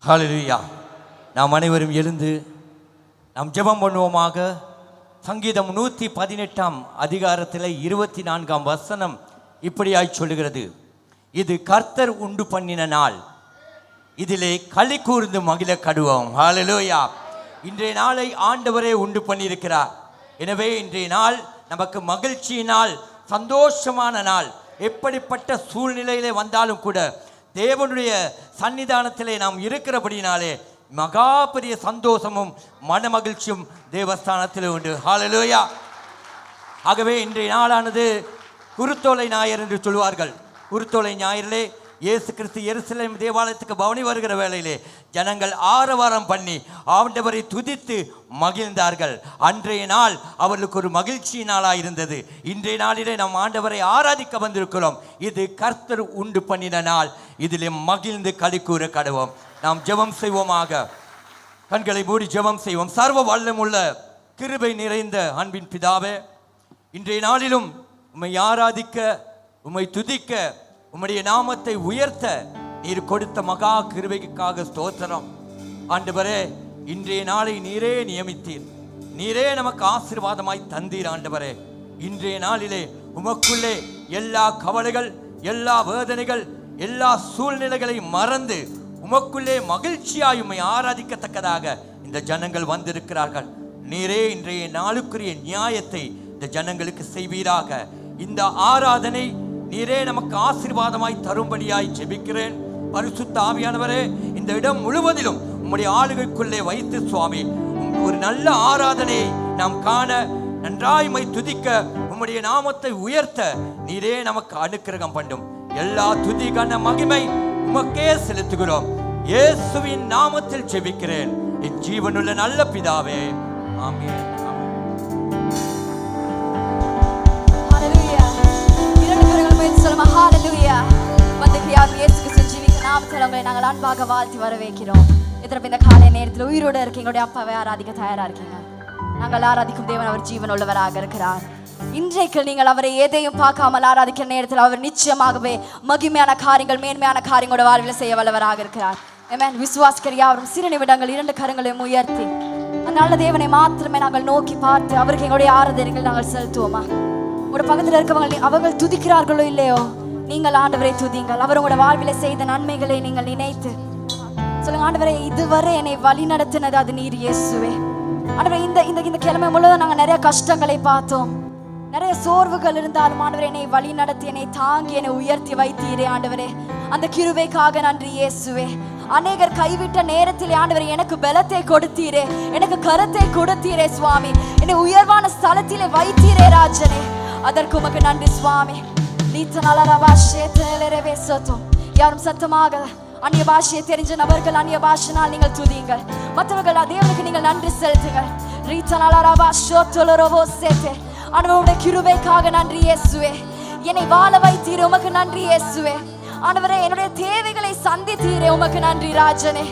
ஹல்லேலூயா. நாம் அனைவரும் எழுந்து நாம் ஜெபம் பண்ணுவோமாக. சங்கீதம் 118 அதிகாரத்தில் 24 வசனம் இப்படியாய் சொல்லுகிறது, இது கர்த்தர் உண்டு பண்ணின நாள், இதிலே களி கூர்ந்து மகிழ கடுவோம். ஹல்லேலூயா. இன்றைய நாளை ஆண்டவரே உண்டு பண்ணியிருக்கிறார். எனவே இன்றைய நாள் நமக்கு மகிழ்ச்சியினால், சந்தோஷமான நாள். எப்படிப்பட்ட சூழ்நிலையிலே வந்தாலும் கூட தேவனுடைய சன்னிதானத்திலே நாம் இருக்கிறபடினாலே மகா பெரிய சந்தோஷமும் மன மகிழ்ச்சியும் தேவஸ்தானத்தில் உண்டு. ஹல்லேலூயா. ஆகவே இன்றைய நாளானது குருத்தோலை ஞாயிறு என்று சொல்வார்கள். குருத்தோலை ஞாயிறிலே இயேசு கிறிஸ்து எருசலேம் தேவாலயத்துக்கு பவனி வருகிற வேளையிலே ஜனங்கள் ஆரவாரம் பண்ணி ஆண்டவரை துதித்து மகிழ்ந்தார்கள். அன்றைய நாள் அவர்களுக்கு ஒரு மகிழ்ச்சி நாளாக இருந்தது. இன்றைய நாளிலே நாம் ஆண்டவரை ஆராதிக்க வந்திருக்கிறோம். இது கர்த்தர் உண்டு பண்ணின நாள், இதிலே மகிழ்ந்து களி கூற கடவோம். நாம் ஜெபம் செய்வோமாக. கண்களை மூடி ஜெபம் செய்வோம். சர்வ வல்லமுள்ள கிருபை நிறைந்த அன்பின் பிதாவே, இன்றைய நாளிலும் உம்மை ஆராதிக்க, உம்மை துதிக்க, உம்முடைய நாமத்தை உயர்த்த நீர் கொடுத்த மகா கிருபைக்காக ஸ்தோத்திரம். ஆண்டவரே, இன்றைய நாளை நீரே நியமித்தீர், நீரே நமக்கு ஆசீர்வாதமாய் தந்தீர். ஆண்டவரே, இன்றைய நாளிலே உமக்குள்ளே எல்லா கவலைகள், எல்லா வேதனைகள், எல்லா சூழ்நிலைகளை மறந்து உமக்குள்ளே மகிழ்ச்சியாய் உம்மை ஆராதிக்கத்தக்கதாக இந்த ஜனங்கள் வந்திருக்கிறார்கள். நீரே இன்றைய நாளுக்குரிய நியாயத்தை இந்த ஜனங்களுக்கு செய்வீராக. இந்த ஆராதனை நீரே நமக்கு ஆசீர்வாதமாய் தரும்படியாய் ஜெபிக்கிறேன். பரிசுத்த ஆவியானவரே, இந்த இடம் முழுவதிலும் உம்முடைய ஆளுகைக்குள்ளே வைத்து சுவாமி, ஒரு நல்ல ஆராதனையை நாம் காண, நன்றாய்மை துதிக்க, உம்முடைய நாமத்தை உயர்த்த நீரே நமக்கு அனுக்கிரகம் பண்ணும். எல்லா துதி கன மகிமை உமக்கே செலுத்துகிறோம். இயேசுவின் நாமத்தில் ஜெபிக்கிறேன் என் ஜீவனுள்ள நல்ல பிதாவே, ஆமென். நாங்கள் அன்பாக வாழ்த்தி வரவேற்கிறோம். இந்த காலை நேரத்தில் உயிரோடு இருக்க எங்களுடைய அப்பாவை ஆராதிக்க தயாரா இருக்கீங்க. நாங்கள் ஆராதிக்கும் தேவன் அவர் ஜீவன் உள்ளவராக இருக்கிறார். இன்றைக்கு நீங்கள் அவரை எதையும் பார்க்காமல் ஆராதிக்கிற நேரத்தில் அவர் நிச்சயமாகவே மகிமையான காரியங்கள், மேன்மையான காரியங்களோட வாழ்வில் செய்ய வல்லவராக இருக்கிறார். ஆமென். விசுவாசிக்கிற யாவரும் சிறு நிமிடங்கள் 2 கரங்களையும் உயர்த்தி அந்த நல்ல தேவனை மாத்திரமே நாங்கள் நோக்கி பார்த்து அவருக்கு எங்களுடைய ஆராதனைகள் நாங்கள் செலுத்துவோமா? உங்களோட பக்கத்தில் இருக்கவங்க அவர்கள் துதிக்கிறார்களோ இல்லையோ, நீங்கள் ஆண்டவரை துதிங்கள். அவர் உங்களோட வாழ்வில் செய்த நன்மைகளை நீங்கள் நினைத்து சொல்லுங்க, ஆண்டவரே, இதுவரை என்னை வழி நடத்தினது அது நீர் இயேசுவே. ஆண்டவரே, இந்த கிழமை முழுவதும் நாங்கள் நிறைய கஷ்டங்களை பார்த்தோம், நிறைய சோர்வுகள் இருந்தாலும் ஆண்டவரே என்னை வழி நடத்தி, என்னை தாங்கி, என்னை உயர்த்தி வைத்தீரே. ஆண்டவரே, அந்த கிருபைக்காக நன்றி இயேசுவே. அநேகர் கைவிட்ட நேரத்தில் ஆண்டவரே எனக்கு பலத்தை கொடுத்தீரே, எனக்கு கரத்தை கொடுத்தீரே சுவாமி, என்னை உயர்வான ஸ்தலத்திலே வைத்தீரே ராஜனே. அதற்கு உமக்கு நன்றி சுவாமி. யாரும் சத்தமாக அந்நிய பாஷையை தெரிஞ்ச நபர்கள் அந்நிய பாஷைனால் நீங்கள் துதியுங்கள். மற்றவர்கள் தேவனுக்கு நீங்கள் நன்றி செலுத்துங்கள். ஆண்டவருடைய கிருபைக்காக நன்றி இயேசுவே. என்னை வாழ வைத்தீரே, உமக்கு நன்றி இயேசுவே. ஆண்டவரே, என்னுடைய தேவைகளை சந்தித்தீரே, உமக்கு நன்றி ராஜனே.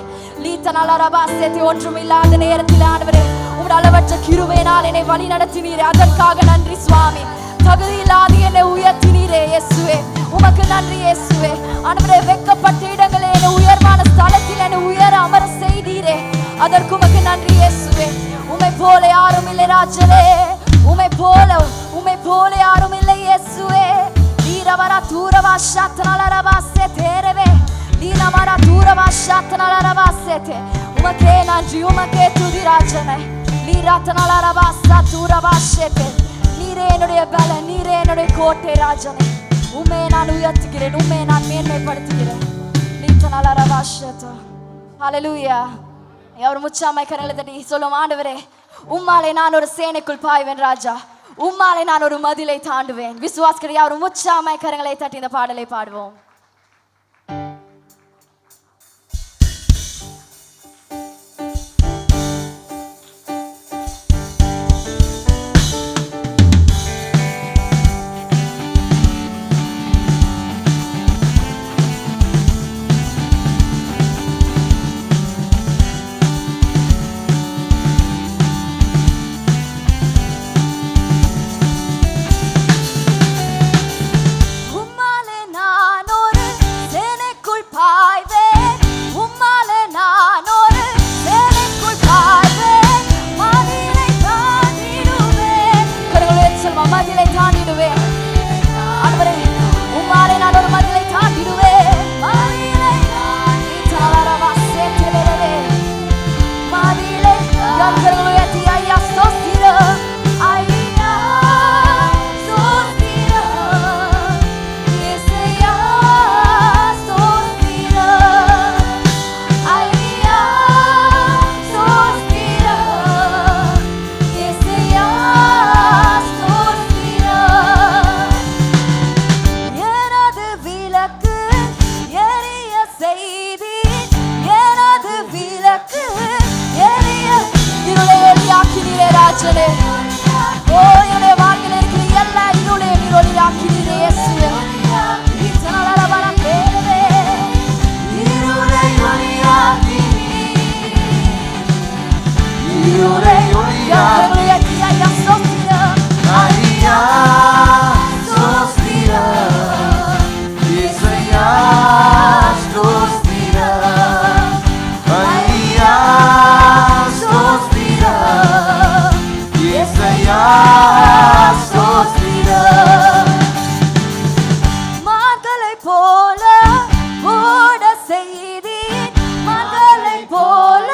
ஒன்றும் இல்லாத நேரத்தில் ஆண்டவரே உங்களுடைய அளவற்ற கிருபையினால் என்னை வழி நடத்தினீரே, அதற்காக நன்றி சுவாமி. தகுதி இல்லாத என்னை உயர்த்தினீரே இயேசுவே, உமக்கு நன்றி இயேசுவே. ஆண்டவரே, வெட்கப்பட்ட இடங்களே என்னை உயர்வான ஸ்தலத்தில் என்னை உயர அமர செய்தீரே, அதற்கு உமக்கு நன்றி இயேசுவே. உம்மை போல யாரும் இல்லை ராஜனே, உம்மை போல யாரும் இல்லை இயேசுவே. நீரவரா தூரவா ஷாத்தனலரவா சேதேரவே, நீனவரா தூரவா ஷாத்தனலரவா சேதே. உமக்கே நன்றி, உமக்கே துதி ராஜனே. நீராத்தனலரவா சாதூரவா சேதே. நீரே என்னுடைய பலன், நீரே என்னுடைய கோட்டை ராஜனே. உம்மை நான் உயர்த்துகிறேன், உம்மை நான் மேன்மைப்படுத்துகிறேன். ஹல்லேலூயா. அவர் முச்சாமை கரங்களை தட்டி சொல்லும், ஆண்டவரே, உம்மாலே நான் ஒரு சேனைக்குள் பாய்வேன் ராஜா, உம்மாலே நான் ஒரு மதிலை தாண்டுவேன். விசுவாசிக்கிற யாரும் முச்சாமை கரங்களை தட்டி இந்த பாடலை பாடுவோம். உம்மாலே நான் ராஜனே. ஓ என்னுடைய வாழ்க்கையில் இருக்கிற எல்லா இருளையும் நீர் ஒளியாக்கினீரே இயேசுவே. இத்தனலரவர பேரவே இருளை ஒளியாக்கினீர். இருளை ஒளியாக்கினீர். ஐயா ஸ்தோத்திரம். ஐயா ஸ்தோத்திரம். இயேசுயா ஸ்தோத்திரம். ஐயா ஸ்தோத்திரம். இயேசுயா ஸ்தோத்திரம். மகளை போல ஓட செய்தீர். மகளை போல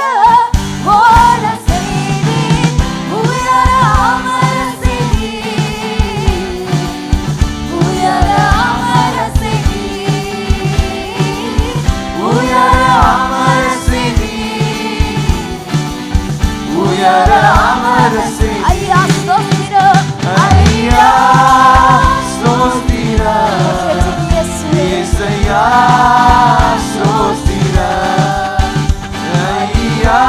ஓட செய்தீர். உயர அமர செய்தீர். உயர அமர செய்தீர். உயர அமர செய்தீர். உயர அமர செய்தீர். ஐயா ஸ்தோத்திரம். ஐயா ஸ்தோத்திரம். இயேசுயா ஸ்தோத்திரம். ஐயா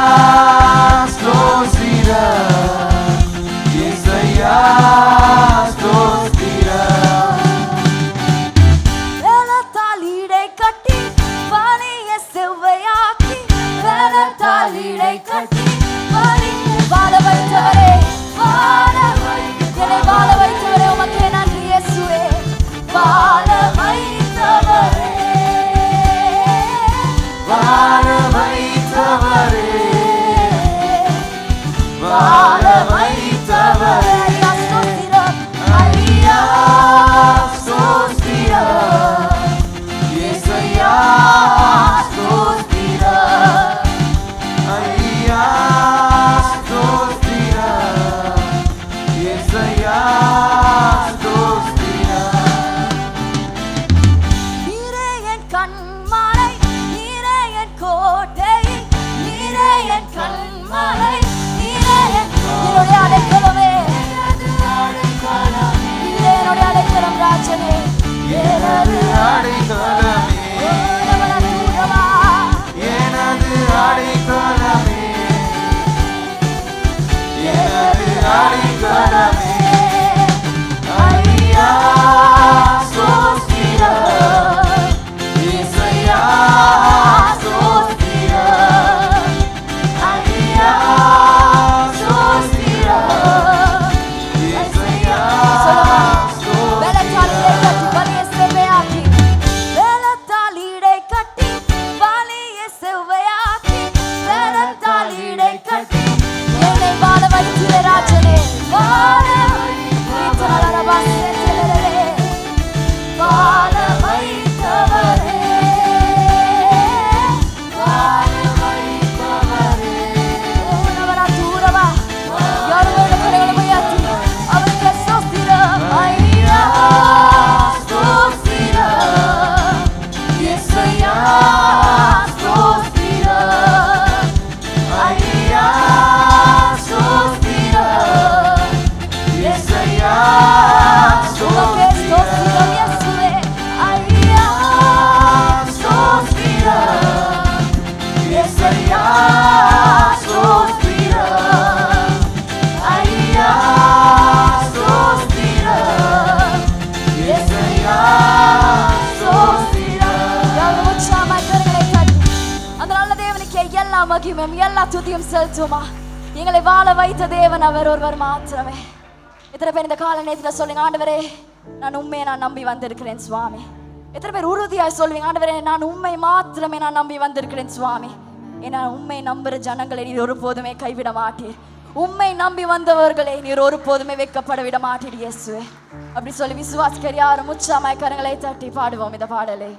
ஸ்தோத்திரம். இயேசுயா ஸ்தோத்திரம். வேலத்தால் இடை கட்டி பலியை செவ்வையாக்கி. வேலத்தால் இடை கட்டி பலியை வாழ வைத்தவரே. வாழ என்னை வாழ வைத்தவரே உமக்கே நன்றி இயேசுவே. வாழ வைத்தவரே. வாழ வைத்தவரே. வாழ வைத்தவரே. ஐயா ஸ்தோத்திரம். ஐயா ஸ்தோத்திரம். இயேசுயா ஸ்தோத்திரம். ஐயா ஸ்தோத்திரம். இயேசுயா ஸ்தோத்திரம். நீரே என் கண்மலை. நீரே என் கோட்டை. நீரே என் கண்மலை. நீரே என்னுடைய அடைக்கலமே. நீரே என்னுடைய அடைக்கலம் ராஜனே. எனது அடைக்கலமே. எனது அடைக்கலமே. எனது அடைக்கலமே. ஐயா ஸ்தோத்திரம். இயேசுயா ஸ்தோத்திரம். ஐயா ஸ்தோத்திரம். இயேசுயா ஸ்தோத்திரம். வேலத்தால் இடை கட்டி பலியை செவ்வையாக்கி. வேலத்தால் இடை கட்டி என்னை வாழ வைத்திர ராஜனே. வாழ வைத்தவரே. வாழ வைத்தவரே. வாழ வைத்தவரே. ஓனவரா தூரவா யாரோட கரங்களை உயர்த்தி அவருக்கு ஸ்தோத்திரம். ஐயா ஸ்தோத்திரம். இயேசுயா ஸ்தோத்திரம். ஐயா ஸ்தோத்திரம். இயேசுயா ஸ்தோத்திரம். இயேசுவே. ஐயா ஸ்தோத்திரம். இயேசுயா ஸ்தோத்திரம். ஐயா ஸ்தோத்திரம். இயேசுயா ஸ்தோத்திரம். யாரும் உற்சாகமாய் கரங்களை தட்டி அந்த நல்ல தேவனுக்கே எல்லா மகிமையும் எல்லா துதியும் செலுத்துமா. எங்களை வாழ வைத்த தேவன் அவர் ஒருவர் மாத்திரமே. எத்தனை பேர் இந்த கால நேரத்தில் சொல்லுங்க, ஆண்டவரே நான் உண்மையை நான் நம்பி வந்திருக்கிறேன் சுவாமி. எத்தனை பேர் உறுதியாய் சொல்லுவீங்க, ஆண்டவரே நான் உண்மை மாத்திரமே நான் நம்பி வந்திருக்கிறேன் சுவாமி. ஏன்னா உண்மை நம்புற ஜனங்களை நீர் ஒருபோதுமே கைவிட மாட்டீர். உண்மை நம்பி வந்தவர்களை நீர் ஒருபோதுமே வெட்கப்பட விட மாட்டீர் இயேசுவே. அப்படி சொல்லி விசுவாசிக்கிற யாரும் உற்சாகமாய் கரங்களை தட்டி பாடுவோம் இந்த பாடலை.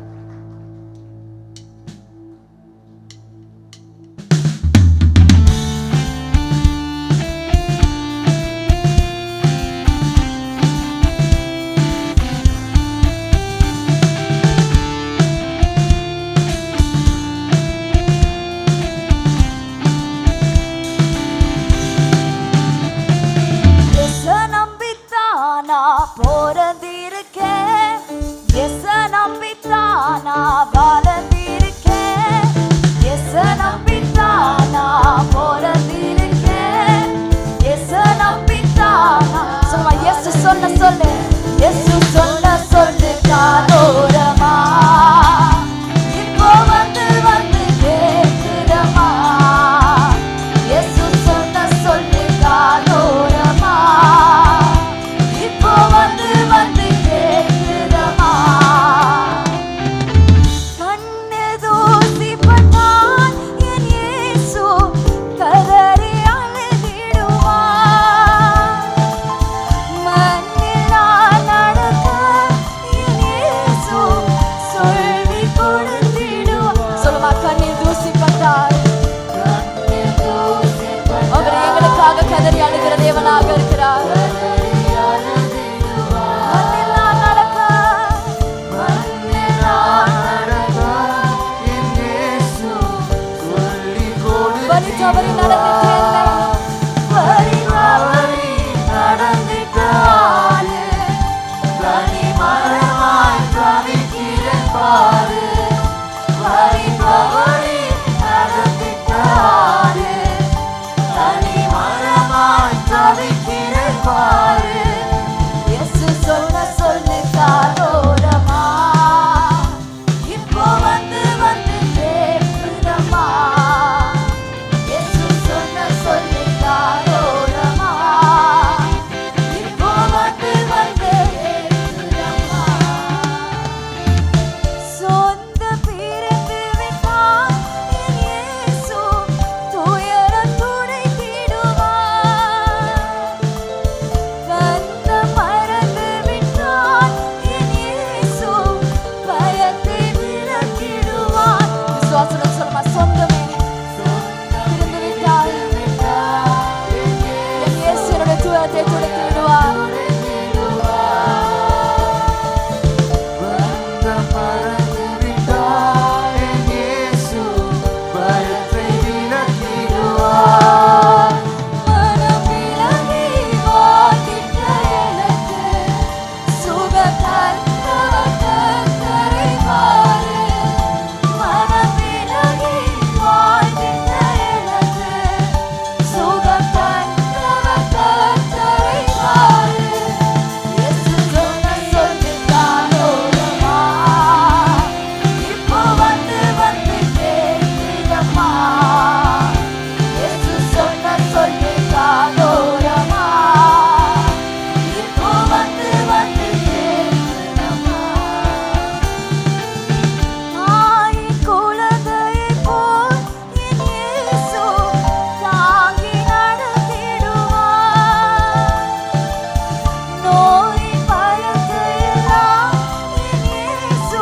போறதிருக்கேன் எச நம்பித்தான் தவறி நடந்துட்டேன், வழி தவறி நடந்துட்டாரு, தனி மரமாய் தவிக்கிறேன் பாரு, வழி தவறி நடந்துட்டாரு, தனி மரமாய் தவிக்கிறேன் பாரு. இயேசு சொன்ன சொல்லு காதோரமா, இப்போ வந்து வந்து கேட்குதம்மா. இயேசு சொன்ன சொல்லு காதோரமா, இப்போ வந்து வந்து கேட்குதம்மா. சொந்த பிரிந்து விட்டார் என் இயேசு, துயரம் துடைத்திடுவார். கண்ணம் மறந்து விட்டார் என் இயேசு, பயத்தை விலக்கிடுவார். விசுவாசத்துடன் சொல்லுமா, சொந்தமே பிரிந்து விட்டார் என் இயேசு, என்னுடைய துயரத்தை துடைத்து விடுவார். மனம் விலகி வாழ்கின்ற எனக்கு சுகம் தந்தவர் கர்த்தரை பாரு. மனம் விலகி வாழ்கின்ற எனக்கு சுகம் தந்தவர் கர்த்தரை பாரு. இயேசு சொன்ன சொல்லு காதோரமா, இப்போ வந்து வந்து கேட்குதம்மா. இயேசு சொன்ன சொல்லு காதோரமா, இப்போ வந்து வந்து கேட்குதம்மா. தாயின் குழந்தையைப் போல் என் இயேசு தாங்கி நடத்திடுவார். நோயின் பயத்தை எல்லாம் என் இயேசு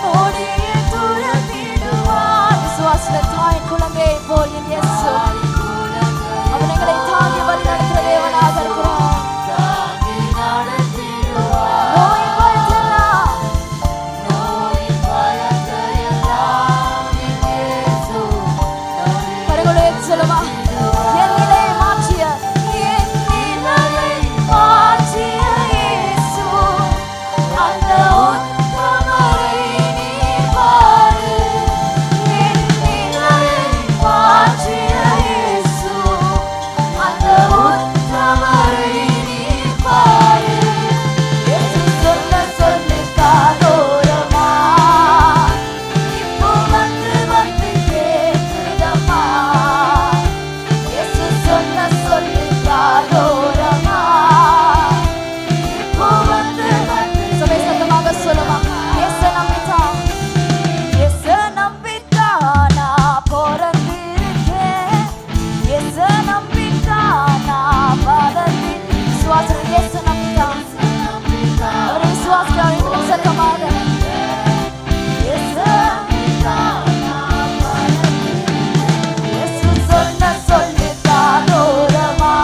நொடியில் துரத்திடுவார். விசுவாசத்தில் தாயின் குழந்தையைப் போல் என் இயேசு அவர் எங்களை தாங்கி வழி நடத்துகிற தேவனாக இருக்கிறார். நோயின் பயத்தை எல்லாம் கரங்களை சொல்லுமா, என் நிலையை மாற்றிய இயேசு, அந்த உத்தமரை நீ பாரு. என் நிலையை மாற்றிய இயேசு, அந்த உத்தமரை நீ பாரு. இயேசு சொன்ன சொல்லு காதோரமா, இப்போ வந்து வந்து கேட்குதம்மா. இயேசு சொன்ன சொல்லு காதோரமா, இப்போ வந்து வந்து சபை சத்தமாக சொல்லுமா, இயேசு நம்பிட்டான், இயேசு நம்பிட்டான் நான் பிறந்திருக்கேன், இயேசு நம்பிட்டான் நான் வளர்ந்தேன். விசுவாசத்தில் இயேசு நம்பிட்டான், ஒரு விசுவாசிக்க அவர்களுக்கு சத்தமாக இயேசு நம்பிட்டான் நான் வளர்ந்தேன். இயேசு சொன்ன சொல்லு காதோரமா,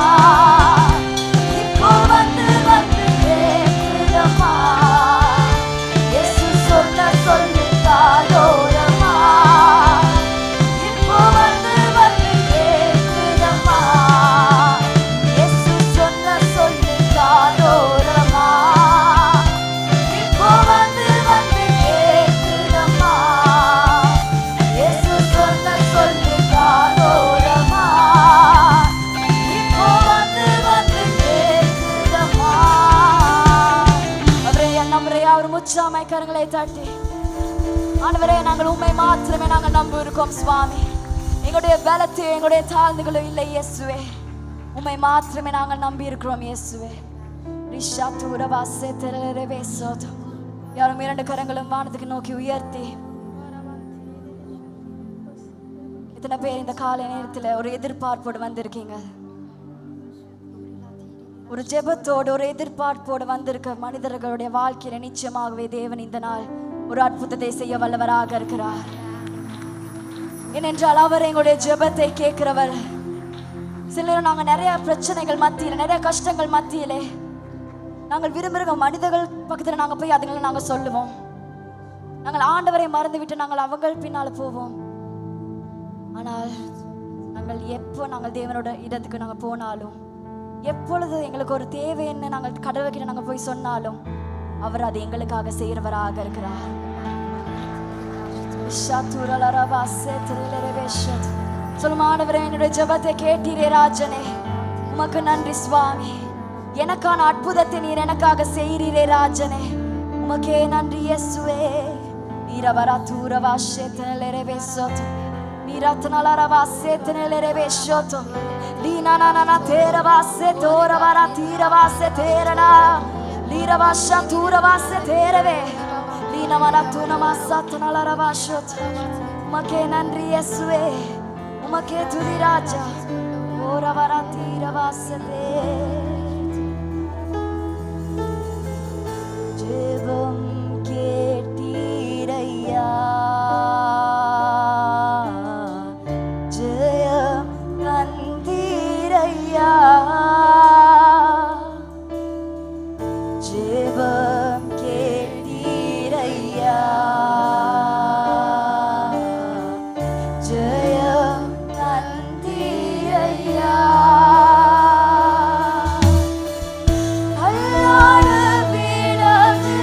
இப்போ வந்து வந்து கேட்குதம்மா. இயேசு சொன்ன சொல்லு காதோரமா, இப்போ வந்து வந்து கேட்குதம்மா. இயேசு சொன்ன சொல்லு காதோரமா, இப்போ வந்து வந்து கேட்குதம்மா. இயேசு சொன்ன சொல்லு காதோரமா, இப்போ வந்து வந்து கேட்குதம்மா. அவரே நம்முடைய அவர் முச்சாமை கரங்களை தட்டி, ஆண்டவரே நாங்கள் உண்மை மாத்திரமே நாங்கள் நம்பி இருக்கோம் சுவாமி. எங்களுடைய பலத்தை எங்களுடைய தாழ்ந்துகளும் இல்லை இயேசுவே, உண்மை மாத்திரமே நாங்கள் நம்பி இருக்கிறோம் இயேசுவே. ரிஷா தூரவாசே தெரவே சோதம். யாரும் இரண்டு கரங்களும் வானத்துக்கு நோக்கி உயர்த்தி, இத்தனை பேர் இந்த காலை நேரத்தில் ஒரு எதிர்பார்ப்போடு வந்திருக்கீங்க, ஒரு ஜெபத்தோடு ஒரு எதிர்பார்ப்போடு வந்திருக்க மனிதர்களுடைய வாழ்க்கையில நிச்சயமாகவே தேவன் இந்த நாள் ஒரு அற்புதத்தை செய்ய வல்லவராக இருக்கிறார். ஏனென்றால் அவர் எங்களுடைய ஜெபத்தை கேட்கிறவர். சில நேரம் நாங்கள் நிறைய பிரச்சனைகள் மத்தியில், நிறைய கஷ்டங்கள் மத்தியிலே நாங்கள் விரும்புகிற மனிதர்கள் பக்கத்தில் நாங்கள் போய் அதுங்களை நாங்கள் சொல்லுவோம். நாங்கள் ஆண்டவரை மறந்து விட்டு நாங்கள் அவங்க பின்னால் போவோம். ஆனால் நாங்கள் தேவனோட இடத்துக்கு நாங்கள் போனாலும், எப்பொழுது எங்களுக்கு ஒரு தேவை என்ன நாங்கள் கடவுள்கிட்ட நாங்கள் போய் சொன்னாலும் அவர் அதை எங்களுக்காக செய்கிறவராக இருக்கிறார். சொல்லுமானவரே, என்னுடைய ஜெபத்தை கேட்டீரே ராஜனே, உமக்கு நன்றி சுவாமி. எனக்கான அற்புதத்தை நீர் எனக்காக செய்கிறீரே ராஜனே, உமக்கே நன்றி இயேசுவே. நீரவரா தூரவா ஷேத்தனலே பேசோத்து, நீரத்னலரவா சேத்தனலே பேசோத்து, லீனானானா தேரவா சேதோரவரா தீரவா சேதேரனா, லீரவா ஷாதூரவா சேதேரவே, லீனமனா துனமா சத்னலரவா ஷோத்து. உமக்கே நன்றி இயேசுவே, உமக்கே துதி ராஜா. ஓரவரா தீரவா சேதே. ஜெபம் கேட்டீரையா, ஜெயம் தந்தீரையா, ஜெபம் கேட்டீரையா, ஜெயம் தந்தீரையா. அல்லாத விடவே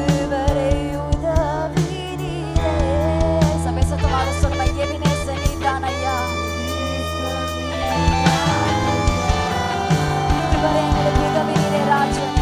இதுவரை உதவினீரே. சபை சத்தமாக சொல்லுமா, எபினேசர் நீதான் ஐயா. இதுவரை எங்களுக்கு உதவினீரே ராஜனே.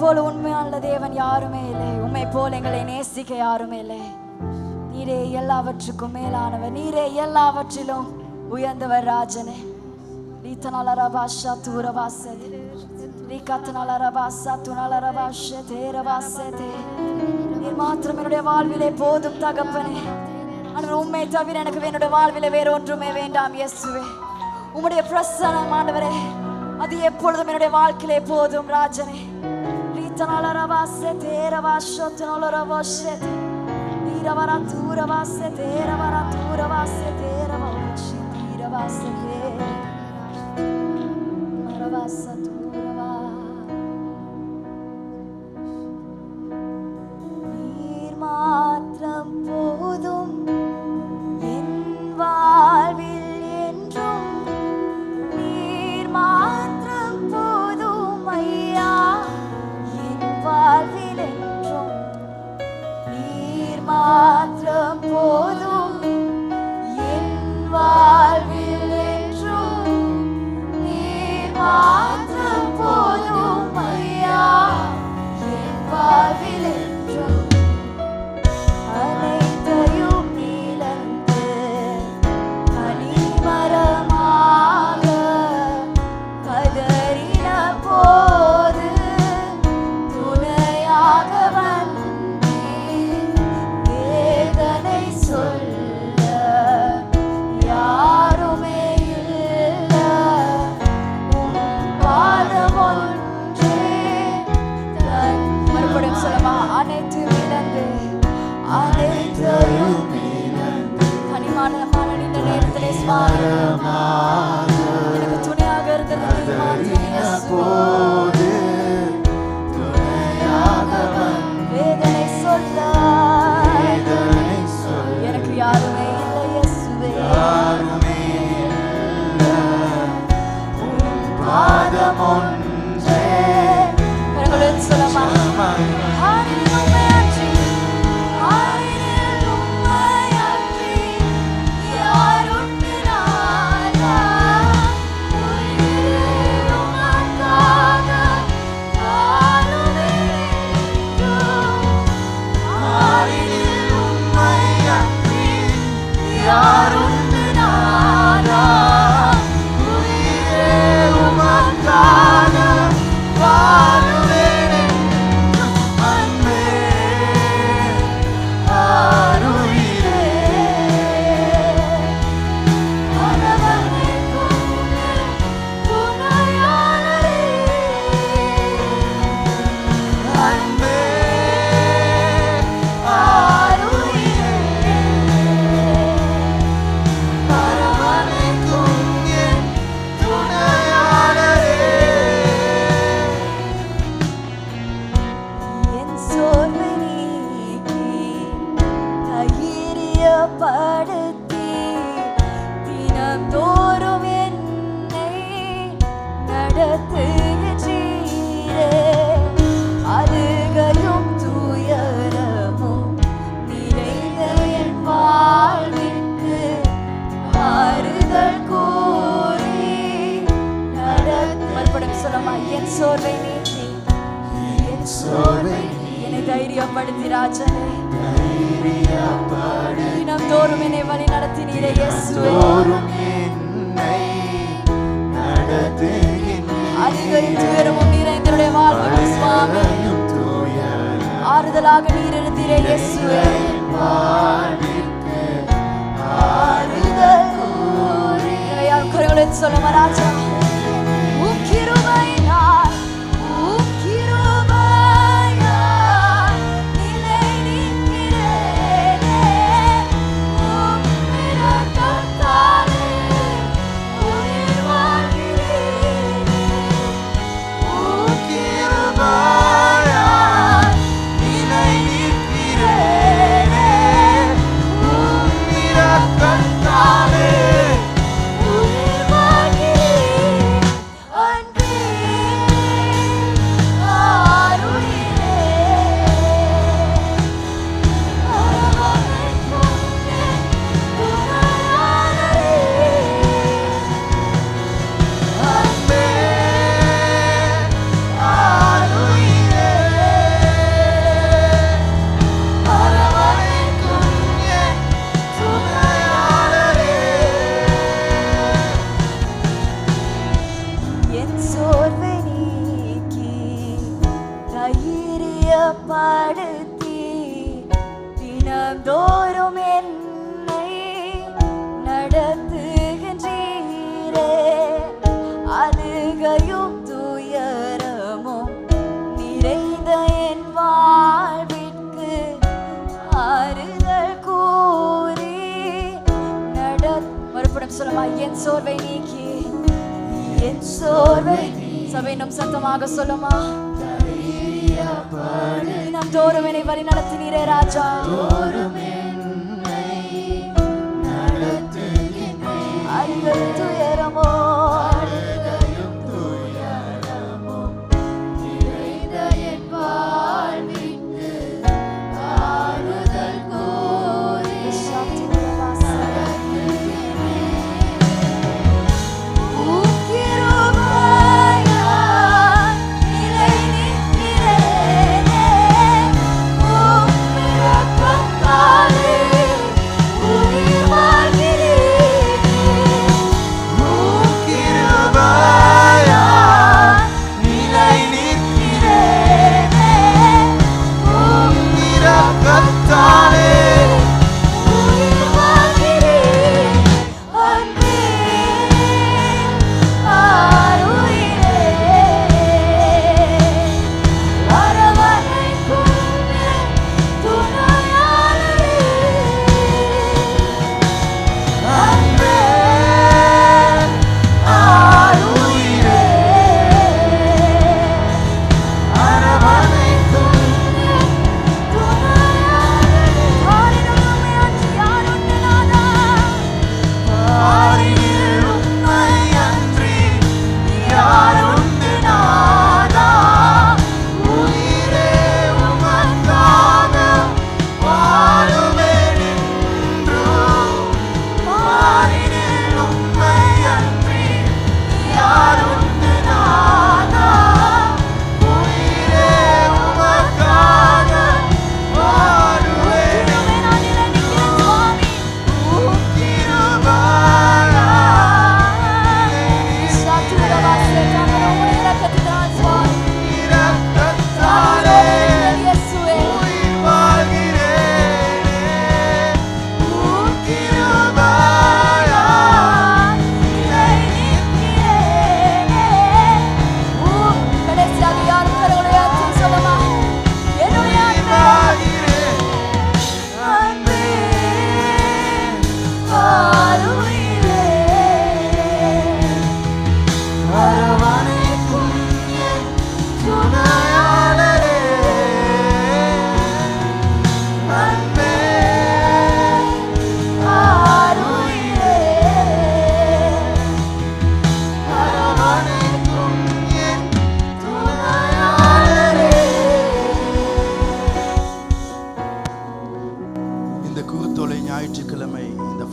போல உண்மையான தேவன் யாருமே இல்லை. உம்மை போல எங்களை நேசிக்க யாருமே இல்லை. நீரே எல்லாவற்றுக்கும் மேலானவர், நீரே எல்லாவற்றிலும் உயர்ந்தவர் ராஜனே. நீர் மாத்திரம் என்னுடைய வாழ்விலே போதும் தகப்பனே. ஆண்டவர் உம்மை தவிர எனக்கு என்னுடைய வாழ்விலே வேற ஒன்றுமே வேண்டாம் இயேசுவே. உம்முடைய பிரசன்னம் ஆண்டவரே அது எப்பொழுதும் என்னுடைய வாழ்க்கையிலே போதும் ராஜனே. இயேசுவே அனைத்தையும் கனிமான இந்த நேரத்திலே சுவாமி எனக்கு துணையாக இருந்தது வேதனை சொல்ல எனக்கு யாருமே இல்லை இயேசுவே கரங்களுடன் சொல்லமா படுத்தி தினந்தோறும் என்னை நடத்துகிறீரே அழுகையும் துயரமும் நிறைந்த என் வாழ்விற்கு ஆறுதல் கூறி மறுபடியும் சொல்லமா என் சோர்வை நீக்கி என்னை தைரியப்படுத்தி ராஜனே தினம்தோறும் என்னை வழி நடத்தினீரே இயேசுவே அழுகையும் துயரமும் நிறைந்த என்னுடைய வாழ்வுக்கு சுவாமி ஆறுதலாக நீர் இருந்தீரே இயேசுவே ஆறுதல் கூறி கரங்களுடன் சொல்லுமா ராஜா உம் கிருபையினால் படுத்தி தினந்தோறும் என்னை நடத்துகின்றீரே அழுகையும் துயரமும் நிறைந்த என் வாழ்விற்கு ஆறுதல் கூறி மறுபடியும் சொல்லமா என் சோர்வை நீக்கி என் சோர்வை சபை நம் சத்தமாக சொல்லுமா நம் தோறும் என்னை வழி நடத்தினீரே ராஜா அழுகை துயரமோ நிறைந்த என் வாழ்விற்கு ஆறுதல் கூறி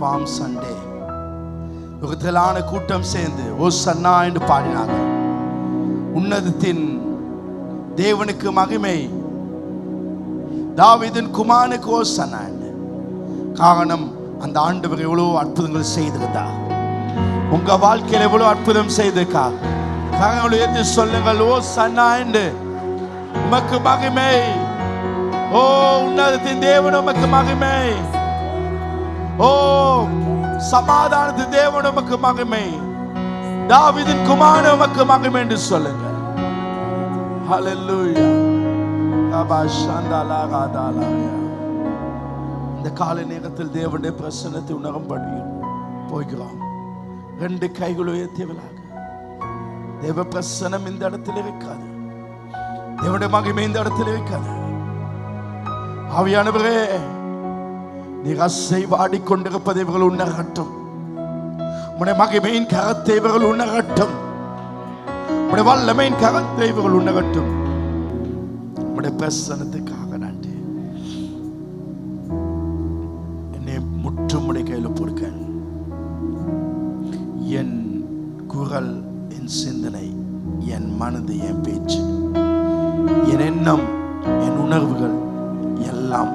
பாம் சண்டே ஒரு திரளான கூட்டம் சேர்ந்து ஓசன்னா என்று பாடினாங்க. உன்னதத்தின் தேவனுக்கு மகிமை, தாவீதின் குமாரனுக்கு ஓசன்னா. காரணம், அந்த ஆண்டவர் எவ்வளவு அற்புதங்கள் செய்திருந்தா, உங்க வாழ்க்கையில் எவ்வளவு அற்புதம் செய்திருக்கா. காரணங்களை ஏற்று சொல்லுங்கள், ஓசன்னா என்று. உமக்கு மகிமை, ஓ உன்னதத்தின் தேவன் உமக்கு மகிமை, ஓ சமாதானத்தின் தேவன் உமக்கு மகிமை, தாவீதின் குமாரன் உமக்கு மகிமை என்று சொல்லுங்க. ஹல்லேலூயா. இந்த காலை நேரத்தில் தேவனுடைய பிரசன்னத்தை உணரும்படி போகிறோம். 2 கைகளை உயர்த்தியவளாக. தேவ பிரசன்னம் இந்த இடத்தில் இருக்காது, தேவனுடைய மகிமை இந்த இடத்தில் இருக்காது. ஆவியானவரே, நீர் அசைவாடி கொண்டிருப்பதை இவர்கள் உணரட்டும். உம்முடைய மகிமையின் கரத்தை இவர்கள் உணரட்டும். உம்முடைய வல்லமையின் கரத்தை இவர்கள் உணரட்டும். உம்முடைய பிரசன்னத்துக்காக நன்றி. என்னை முற்றும் உடைய கையில் கொடுக்க. என் குரல், என் சிந்தனை, என் மனது, என் பேச்சு, என் எண்ணம், என் உணர்வுகள் எல்லாம்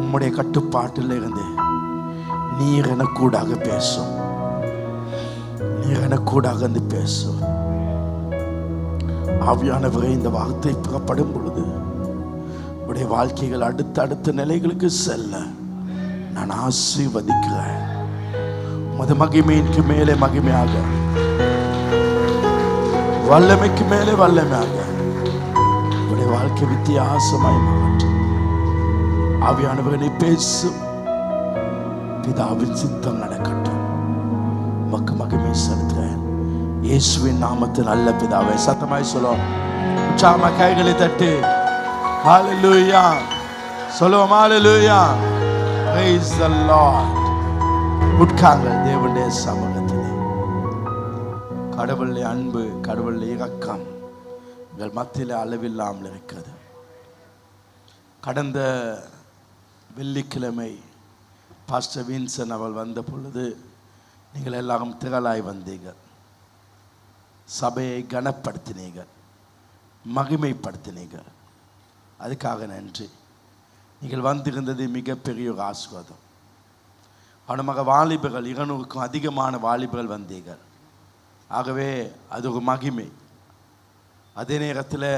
உம்முடைய கட்டுப்பாட்டில் இருந்து நீர் எனக்கூடாக பேசும். நீர் எனக்கூடாக வந்து பேசும். ஆவியானவரே, இந்த வார்த்தை புறப்படும் பொழுது உடைய வாழ்க்கைகள் அடுத்த நிலைகளுக்கு செல்ல நான் ஆசீர்வதிக்கிறேன். உமது மகிமைக்கு மேலே மகிமையாக, வல்லமைக்கு மேலே வல்லமையாக உடைய வாழ்க்கை வித்தியாசமாய் மாற்றும். ஆவியானவரே, நீ பேசும். பிதாவின் சித்தம் நடக்கட்டும். உமக்கு மகிமை செலுத்துகிறேன் இயேசுவின் நாமத்தில். நல்ல பிதாவே, சத்தமாய் சொல்லுவோம். உற்சாகமா கைகளை தட்டி ஹல்லேலூயா சொல்லுவோம். ஹல்லேலூயா. Praise the Lord. உட்காருங்கள் தேவனுடைய சமூகத்திலே. கடவுளுடைய அன்பு, கடவுளுடைய இரக்கம் உங்கள் மத்தியில் அளவில்லாமல் இருக்கிறது. கடந்த வெள்ளிக்கிழமை பாஸ்டர் வின்சன் அவள் வந்த பொழுது நீங்கள் எல்லாரும் திரளாய் வந்தீர்கள். சபையை கனப்படுத்தினீர்கள், மகிமைப்படுத்தினீர்கள். அதுக்காக நன்றி. நீங்கள் வந்திருந்தது மிகப்பெரிய ஒரு ஆசீர்வாதம். அவனமாக வாலிபர்கள் 200க்கும் அதிகமான வாலிபர்கள் வந்தீர்கள். ஆகவே அது ஒரு மகிமை. அதே நேரத்தில்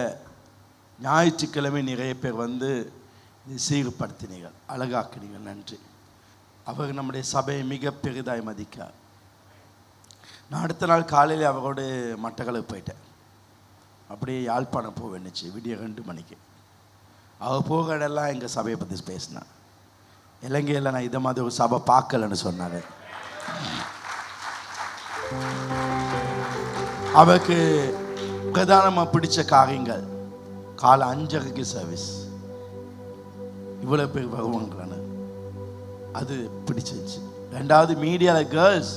ஞாயிற்றுக்கிழமை நிறைய பேர் வந்து சீர்படுத்தினீர்கள், அழகாக்கினீர்கள். நன்றி. அவர் நம்முடைய சபையை மிக பெரிதாய் மதிக்கார். நான் அடுத்த நாள் காலையில் அவரோடு மட்டக்களப்பு போயிட்டேன். அப்படியே யாழ்ப்பாணம் போக வேண்டுச்சு விடிய 2 மணிக்கு. அவர் போக இடெல்லாம் எங்கள் சபையை பற்றி பேசினான். இலங்கையில் நான் இதை மாதிரி ஒரு சபை பார்க்கலன்னு சொன்னார். அவருக்கு பிரதானமாக பிடிச்ச காரியங்கள் காலை 5:30க்கு சர்வீஸ், இவ்வளோ பேர் வருவாங்களான்னு அது பிடிச்சிருந்துச்சு. 2வது மீடியாவில் கேர்ள்ஸ்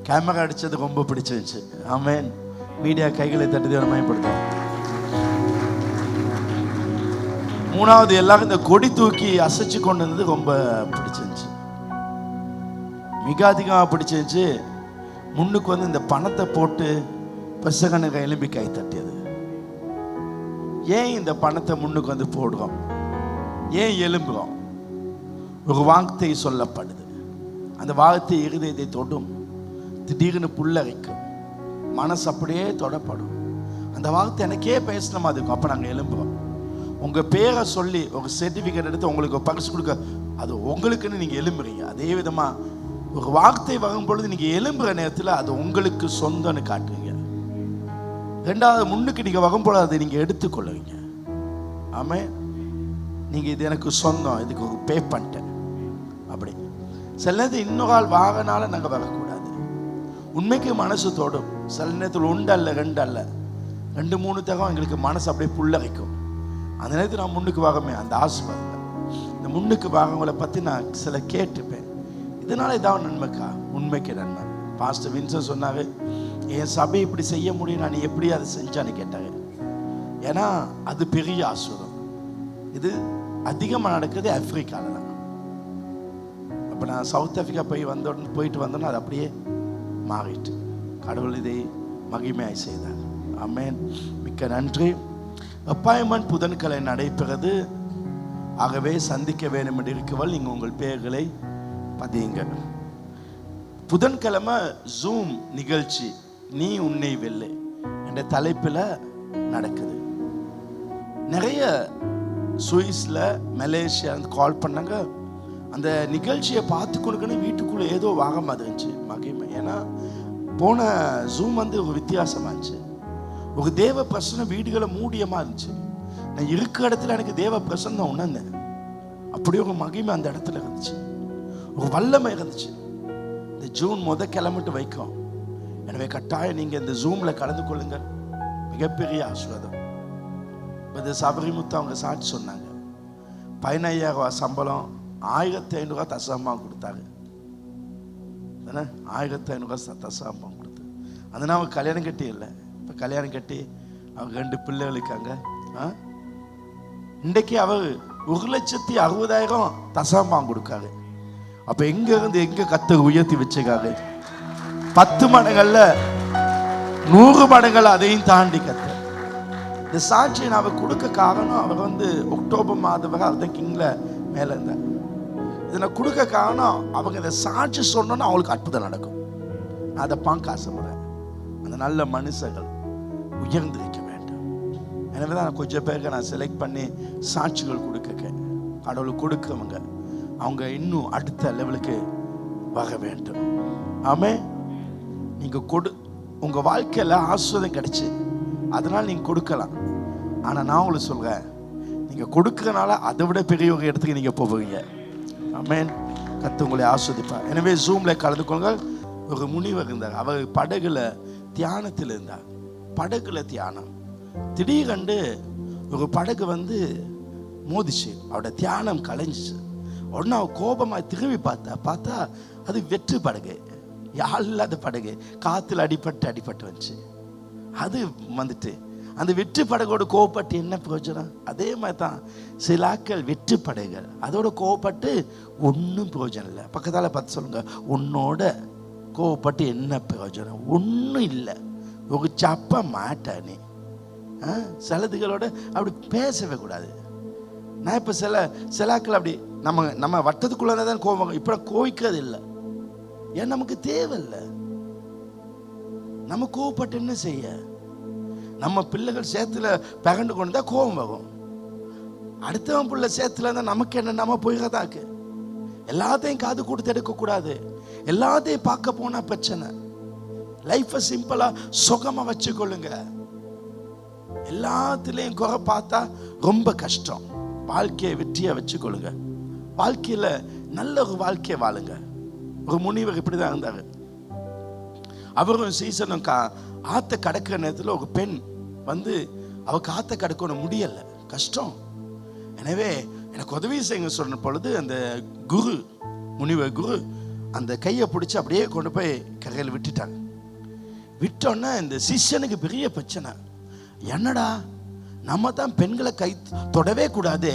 கேமரா அடித்தது ரொம்ப பிடிச்சிருந்துச்சு. ஆமேன். மீடியா கைகளை தட்டுதே மயப்படுத்தும். 3வது எல்லாரும் இந்த கொடி தூக்கி அசைச்சு கொண்டு வந்தது ரொம்ப பிடிச்சிருந்துச்சு. மிக அதிகமாக பிடிச்சிருந்துச்சு. முன்னுக்கு வந்து இந்த பணத்தை போட்டு பிரசகனுக்கு எலும்பி கை தட்டியது. ஏன் இந்த பணத்தை முன்னுக்கு வந்து போடுறோம்? ஏன் எலும்புறோம்? ஒரு வார்த்தை சொல்லப்படுது. அந்த வார்த்தை இருதயத்தை தொடும். திடீர்னு புல்லரிக்கும், மனசு அப்படியே தொடப்படும். அந்த வார்த்தை எனக்கே பேசின மாதிரி இருக்கும். அப்போ நாங்கள் எலும்புறோம். உங்கள் பேரை சொல்லி ஒரு சர்டிஃபிகேட் எடுத்து உங்களுக்கு ஒரு பரிசு கொடுக்க, அது உங்களுக்குன்னு நீங்கள் எலும்புறீங்க. அதே விதமாக ஒரு வார்த்தை வரும்பொழுது நீங்கள் எலும்புற நேரத்தில் அது உங்களுக்கு சொந்தம்னு காட்டுவீங்க. 2வது முன்னுக்கு நீங்கள் வரும்பொழுது அதை நீங்கள் எடுத்துக்கொள்ளுவீங்க. ஆமாம். நீங்கள் இது எனக்கு சொந்தம், இதுக்கு ஒரு பே பண்ணிட்டேன் அப்படி. சில நேரத்தில் இன்னொரு ஆள் வாங்கினால நாங்கள் வரக்கூடாது. உண்மைக்கு மனசு தொடும். சில நேரத்தில் 1 அல்ல 2 அல்ல 2 3 தகம் எங்களுக்கு மனசு அப்படியே புல்லரிக்கும். அந்த நேரத்தில் நான் முன்னுக்கு வாகமே அந்த ஆசீர்வாதம். இந்த முன்னுக்கு வாகவங்களை பற்றி நான் சில கேட்டுப்பேன். இதனால இதான் நன்மைக்கா? உண்மைக்கு நன்மை. பாஸ்டர் வின்சன் சொன்னாங்க, என் சபை இப்படி செய்ய முடியும், நான் எப்படி அதை செஞ்சான்னு கேட்டாங்க. ஏன்னா அது பெரிய ஆசீர்வாதம். இது அதிகமாக நடக்குது ஆப்பிரிக்காவில் தான். இப்போ நான் சவுத் ஆஃப்ரிக்கா போயிட்டு வந்தோன்னா அது அப்படியே மாறிட்டு கடவுள் இதை மகிமையாய் செய்தார். ஆமென். மிக்க நன்றி. அப்பாயின்மெண்ட் புதன்கிழமை நடைபெறுது. ஆகவே சந்திக்க வேண்டும் என்று இருக்கவள் நீங்கள் உங்கள் பெயர்களை பதியுங்க. புதன்கிழமை ஜூம் நிகழ்ச்சி நீ உன்னை வெல்லை என்ற தலைப்பில் நடக்குது. நிறைய சுவிஸில் மலேசியா கால் பண்ணாங்க. அந்த நிகழ்ச்சியை பார்த்து கொடுக்கணும் வீட்டுக்குள்ளே ஏதோ வாகமாக இருந்துச்சு மகிமை. ஏன்னா போன ஜூம் ஒரு வித்தியாசமாக இருந்துச்சு. ஒரு தேவ பிரசன்னம் வீடுகளை மூடியமாக இருந்துச்சு. நான் இருக்கிற இடத்துல எனக்கு தேவ பிரசன்னம் உணர்ந்தேன். அப்படியே ஒரு மகிமை அந்த இடத்துல இருந்துச்சு, ஒரு வல்லமை இருந்துச்சு. இந்த ஜூன் கிளம்பிட்டு வைக்கும். எனவே கட்டாயம் நீங்கள் இந்த ஜூமில் கலந்து கொள்ளுங்கள். மிகப்பெரிய ஆசீர்வாதம். இந்த சபரிமுத்து அவங்க சாட்சி சொன்னாங்க. 15,000 ரூபா சம்பளம், 1500 ரூபா தசமாக கொடுத்தாங்க. 1500 ரூபா தசமாக கொடுத்து அதனால் அவங்க கல்யாணம் கட்டி இல்லை. இப்போ கல்யாணம் கட்டி அவங்க 2 பிள்ளைகள் இருக்காங்க. இன்றைக்கு அவர் 1,60,60,000 தசமாக கொடுக்காரு. அப்போ எங்கேருந்து எங்கே கத்த உயர்த்தி வச்சுக்காரு. 10 மடங்கள்ல 100 மடங்கள் அதையும் தாண்டி கத்த. இந்த சாட்சியை நான் கொடுக்க காரணம் அவர் அக்டோபர் மாதம் வரை அவர் தான் கிங்ல மேலே இருந்தார். இதை நான் கொடுக்க காரணம் அவங்க இந்த சாட்சி சொன்னோன்னா அவங்களுக்கு அற்புதம் நடக்கும். நான் அதை பார்க்க ஆசைப்படுறேன். அந்த நல்ல மனுஷர்கள் உயர்ந்திருக்க வேண்டும். எனவே தான் நான் கொஞ்சம் பேருக்கு நான் செலக்ட் பண்ணி சாட்சிகள் கொடுக்க கடவுளுக்கு கொடுக்கவங்க அவங்க இன்னும் அடுத்த லெவலுக்கு வர வேண்டும். ஆமே. நீங்கள் உங்கள் வாழ்க்கையில் ஆசீர்வாதம் கிடைச்சி அதனால் நீங்கள் கொடுக்கலாம். ஆனால் நான் உங்களுக்கு சொல்கிறேன், நீங்கள் கொடுக்கறனால அதை விட பெரிய ஒரு இடத்துக்கு நீங்கள் போவீங்க. ஆமென். கர்த்தர் உங்களை ஆஸ்வதிப்பார். எனவே ஜூமில் கலந்து கொள்ளுங்கள். ஒரு முனிவர் இருந்தார். அவர் படகுல தியானத்தில் இருந்தார். படகுல தியானம். திடீரென்று ஒரு படகு மோதிச்சு. அவரோட தியானம் கலைஞ்சிச்சு. உடனே அவர் கோபமாக திரும்பி பார்த்தா அது வெற்று படகு, யாழ் இல்லாத படகு, காற்றுல அடிபட்டு வந்துச்சு. அது அந்த வெற்று படகோட கோவப்பட்டு என்ன பிரயோஜனம்? அதே மாதிரி தான் சிலாக்கள் வெற்று படகுகள், அதோட கோவப்பட்டு ஒன்றும் பிரயோஜனம் இல்லை. பக்கத்தால் பார்த்து சொல்லுங்க, உன்னோட கோவப்பட்டு என்ன பிரயோஜனம்? ஒன்றும் இல்லை. ஒரு சப்ப மாட்ட நீ. சிலதுகளோட அப்படி பேசவே கூடாது. நான் இப்போ சிலாக்கள் அப்படி நம்ம வட்டத்துக்குள்ளே தான் கோவம். இப்போ கோவிக்கிறது இல்லை. ஏன் நமக்கு தேவையில்லை. நம்ம கோவப்பட்டு என்ன செய்ய? நம்ம பிள்ளைகள் சேத்துல பகண்டு கொண்டு தான் கோபம் வரும். அடுத்தவன் பிள்ளை சேத்துல இருந்தால் நமக்கு என்ன? நம்ம போய்தாக்கு. எல்லாத்தையும் காது கொடுத்து எடுக்கக்கூடாது. எல்லாத்தையும் பார்க்க போனா பிரச்சனை. லைஃப்பை சிம்பிளா சுகமா வச்சுக்கொள்ளுங்க. எல்லாத்துலேயும் குறை பார்த்தா ரொம்ப கஷ்டம். வாழ்க்கையை வெற்றியா வச்சுக்கொள்ளுங்க. வாழ்க்கையில நல்ல ஒரு வாழ்க்கையை வாழுங்க. ஒரு முனிவர் இப்படிதான் இருந்தாரு. அவரும் சீசனும் ஆத்த கடக்கிற நேரத்தில் ஒரு பெண் அவருக்கு ஆத்த கடக்கணும் முடியல, கஷ்டம். எனவே எனக்கு உதவி செய்யுங்க சொன்ன பொழுது அந்த முனிவர் குரு அந்த கையை பிடிச்சி அப்படியே கொண்டு போய் கரையில் விட்டுட்டாங்க. விட்டோன்னா இந்த சிஷ்யனுக்கு பெரிய பிரச்சனை. என்னடா, நம்ம தான் பெண்களை கை தொடவே கூடாது,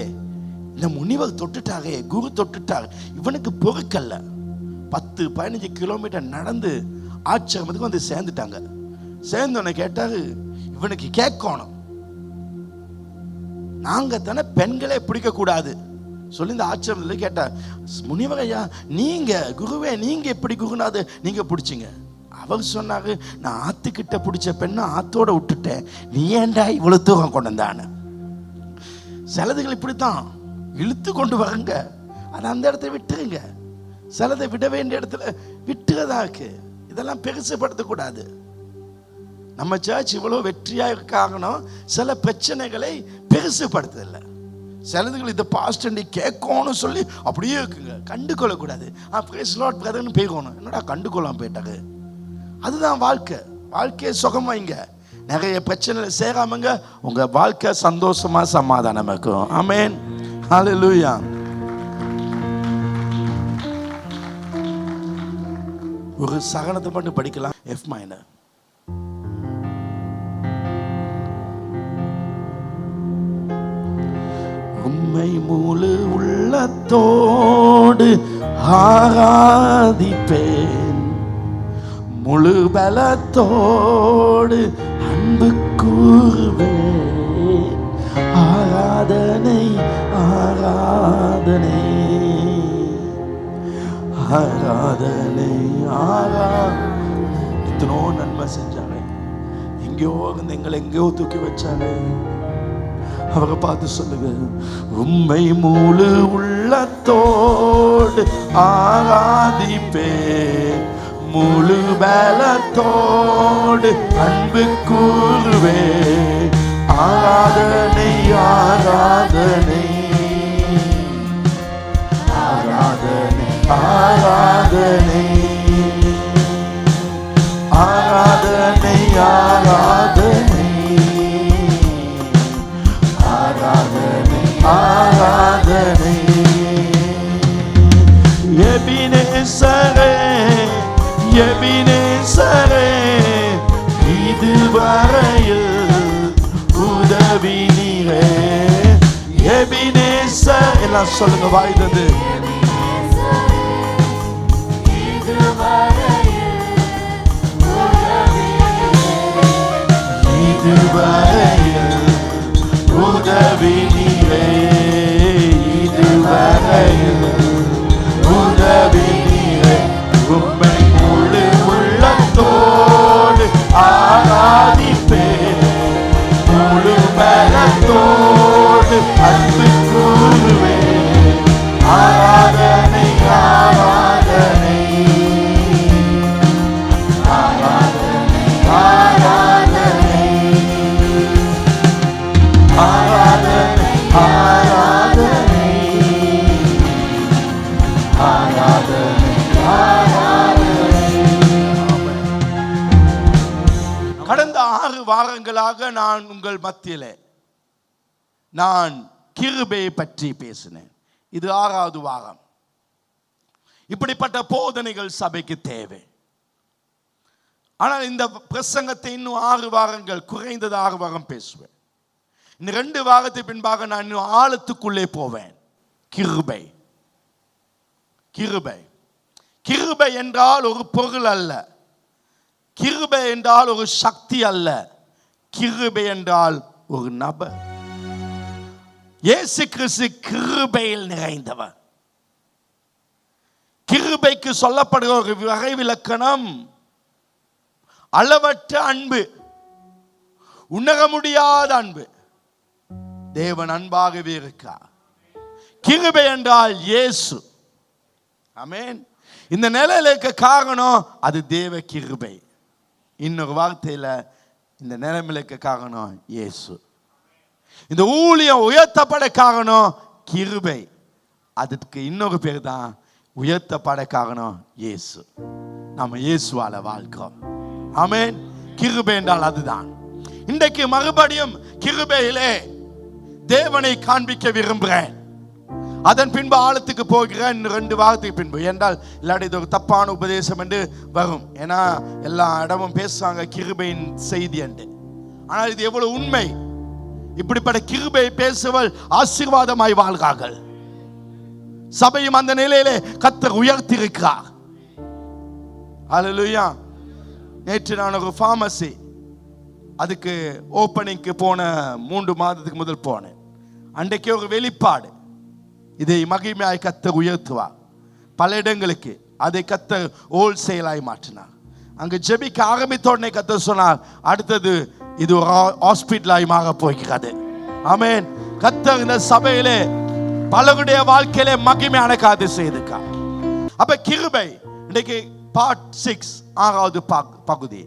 இந்த முனிவர் தொட்டுட்டாரே, குரு தொட்டுட்டார், இவனுக்கு பொறுக்கல்ல. 10-15 கிலோமீட்டர் நடந்து ஆச்சரியத்துக்கு சேர்ந்துட்டாங்க. சேர்ந்தோன்னு கேட்டாரு, இவனுக்கு கேட்கணும், நாங்க தானே பெண்களே பிடிக்க கூடாது சொல்லி இந்த ஆச்சரியத்தில் கேட்டார். முனிவரையா, நீங்க குருவே, நீங்க எப்படி குருநாது நீங்க பிடிச்சிங்க? அவர் சொன்னாரு, நான் ஆத்துக்கிட்ட பிடிச்ச பெண்ணை ஆத்தோட விட்டுட்டேன், நீ ஏண்டா இவ்வளவு தூரம் கொண்டு வந்தான்னு. சிலதுகள் இப்படித்தான் இழுத்து கொண்டு வரங்க, அதை அந்த இடத்துல விட்டுருங்க. சிலதை விட வேண்டிய இடத்துல விட்டுறதாக்கு. இதெல்லாம் பெருசுப்படுத்தக்கூடாது. நம்ம சர்ச் இவ்வளோ வெற்றியாக இருக்காங்கன்னு சில பிரச்சனைகளை பெருசுப்படுத்ததில்லை. சிலதுகள் இதை பாஸ்டண்டி கேட்கணும்னு சொல்லி அப்படியே இருக்குங்க, கண்டு கொள்ளக்கூடாது. பிரைஸ் லார்ட் பிரதர்னு போய்க்கணும். என்னடா கண்டு கொள்ளாம போயிட்டாங்க? அதுதான் வாழ்க்கை. வாழ்க்கையை சுகமாங்க, நிறைய பிரச்சனை சேராமங்க, உங்க வாழ்க்கை சந்தோஷமா சமாதானம் இருக்கும். ஆமென். ஹல்லேலூயா. ஒரு சகனத்தை மட்டும் படிக்கலாம். F minor. உம்மை முழு உள்ளத்தோடு ஆராதிப்பேன், முழு பலத்தோடு அன்பு கூறுவேன். ஆராதனை ஆராதனை ஆராதனை எத்தனோ நன்மை செஞ்சாங்க. எங்கேயோ இருந்து எங்களை எங்கேயோ தூக்கி வச்சாங்க. அவரை பார்த்து சொல்லுங்க, உம்மை முழு உள்ளத்தோடு ஆராதிப்பேன், முழு பலத்தோடு அன்பு கூறுவேன். ஆராதனை ஆராதனை ஆராதனை ஆராதனை ஆராதனை ஆராதனை ஆராதனை ஆராதனை. எபினேசரே எபினேசரே, இதுவரையில் உதவி நீரே. எபினேசர் எல்லாம் சொல்லுங்க, வாய்ந்தது. இதுவரையில் உதவி நீரே, இதுவரையில் உதவி நீரே. உம்மை முழு உள்ளத்தோடு ஆராதிப்பேன், முழு பலத்தோடு அன்பு கூறுவேன். ஆராதனை ஆராதனை ஆராதனை ஆராதனை ஆராதனை ஆராதனை ஆராதனை ஆராதனை. கடந்த 6 வாரங்களாக நான் உங்கள் மத்தியிலே நான் கிருபையை பற்றி பேசினேன். இது 6வது வாரம். இப்படிப்பட்ட போதனைகள் சபைக்கு தேவை. ஆனால் இந்த பிரசங்கத்தை இன்னும் 6 வாரங்கள், குறைந்தது 6 வாரம் பேசுவேன். இந்த 2 வாரத்துக்கு பின்பாக நான் இன்னும் ஆழத்துக்குள்ளே போவேன். கிருபை கிருபை கிருபை என்றால் ஒரு பொருள் அல்ல, கிருபை என்றால் ஒரு சக்தி அல்ல, கிருபை என்றால் ஒரு நபர். இயேசு கிறிஸ்து கிருபையில் நிறைந்தவர். கிருபைக்கு சொல்லப்படுகிற ஒரு வரைவிலக்கணம் அளவற்ற அன்பு, உணர முடியாத அன்பு. தேவன் அன்பாகவே இருக்கார். கிருபை என்றால் இயேசு. ஆமென். இந்த நிலையில இருக்க காரணம் அது தேவ கிருபை. இன்னொரு வார்த்தையில இந்த நிலைமையில இருக்க காரணம் இயேசு. இந்த ஊழியம் உயர்த்தப்பட காரணம் கிருபை. அதுக்கு இன்னொரு பேர் தான் உயர்த்தப்பட காரணம் இயேசு. நம்ம இயேசுவால வாழ்க்கிறோம். ஆமென். கிருபை என்றால் அதுதான். இன்றைக்கு மறுபடியும் கிருபையிலே தேவனை காண்பிக்க விரும்புகிறேன். அதன் பின்பு ஆழத்துக்கு போகிறேன் 2 வாரத்துக்கு பின்பு. என்றால் இல்லாட்டி இது ஒரு தப்பான உபதேசம் என்று வரும். ஏன்னா எல்லா இடமும் பேசுறாங்க கிருபையின் செய்தி என்று. ஆனால் இது எவ்வளவு உண்மை. இப்படிப்பட்ட கிருபை பேசுவல் ஆசீர்வாதமாய் வாழ்கிறார்கள். சபையும் அந்த நிலையிலே கர்த்தர் உயர்த்தியிருக்கிறார். ஹல்லேலூயா. நேற்று நான் ஒரு ஃபார்மசி அதுக்கு ஓப்பனிங்க்கு போன 3 மாதத்துக்கு முதல் போனேன். அன்றைக்கு ஒரு வெளிப்பாடு, இதை மகிமையாய் கர்த்தர் உயர்த்துவார். பல இடங்களுக்கு அதை கர்த்தர் ஹோல்சேலாய் மாற்றினார். அங்கு ஜெபிக்க ஆரம்பித்த உடனே கர்த்தர் சொன்னார், அடுத்தது இது ஒரு ஹாஸ்பிட்டலாய் மாற போகிறது. ஆமென். கர்த்தர் இந்த சபையிலே பலருடைய வாழ்க்கையிலே மகிமையான காரியத்தை செய்திருக்கார். அப்ப கிருபை இன்றைக்கு பார்ட் 6 6வது பகுதி,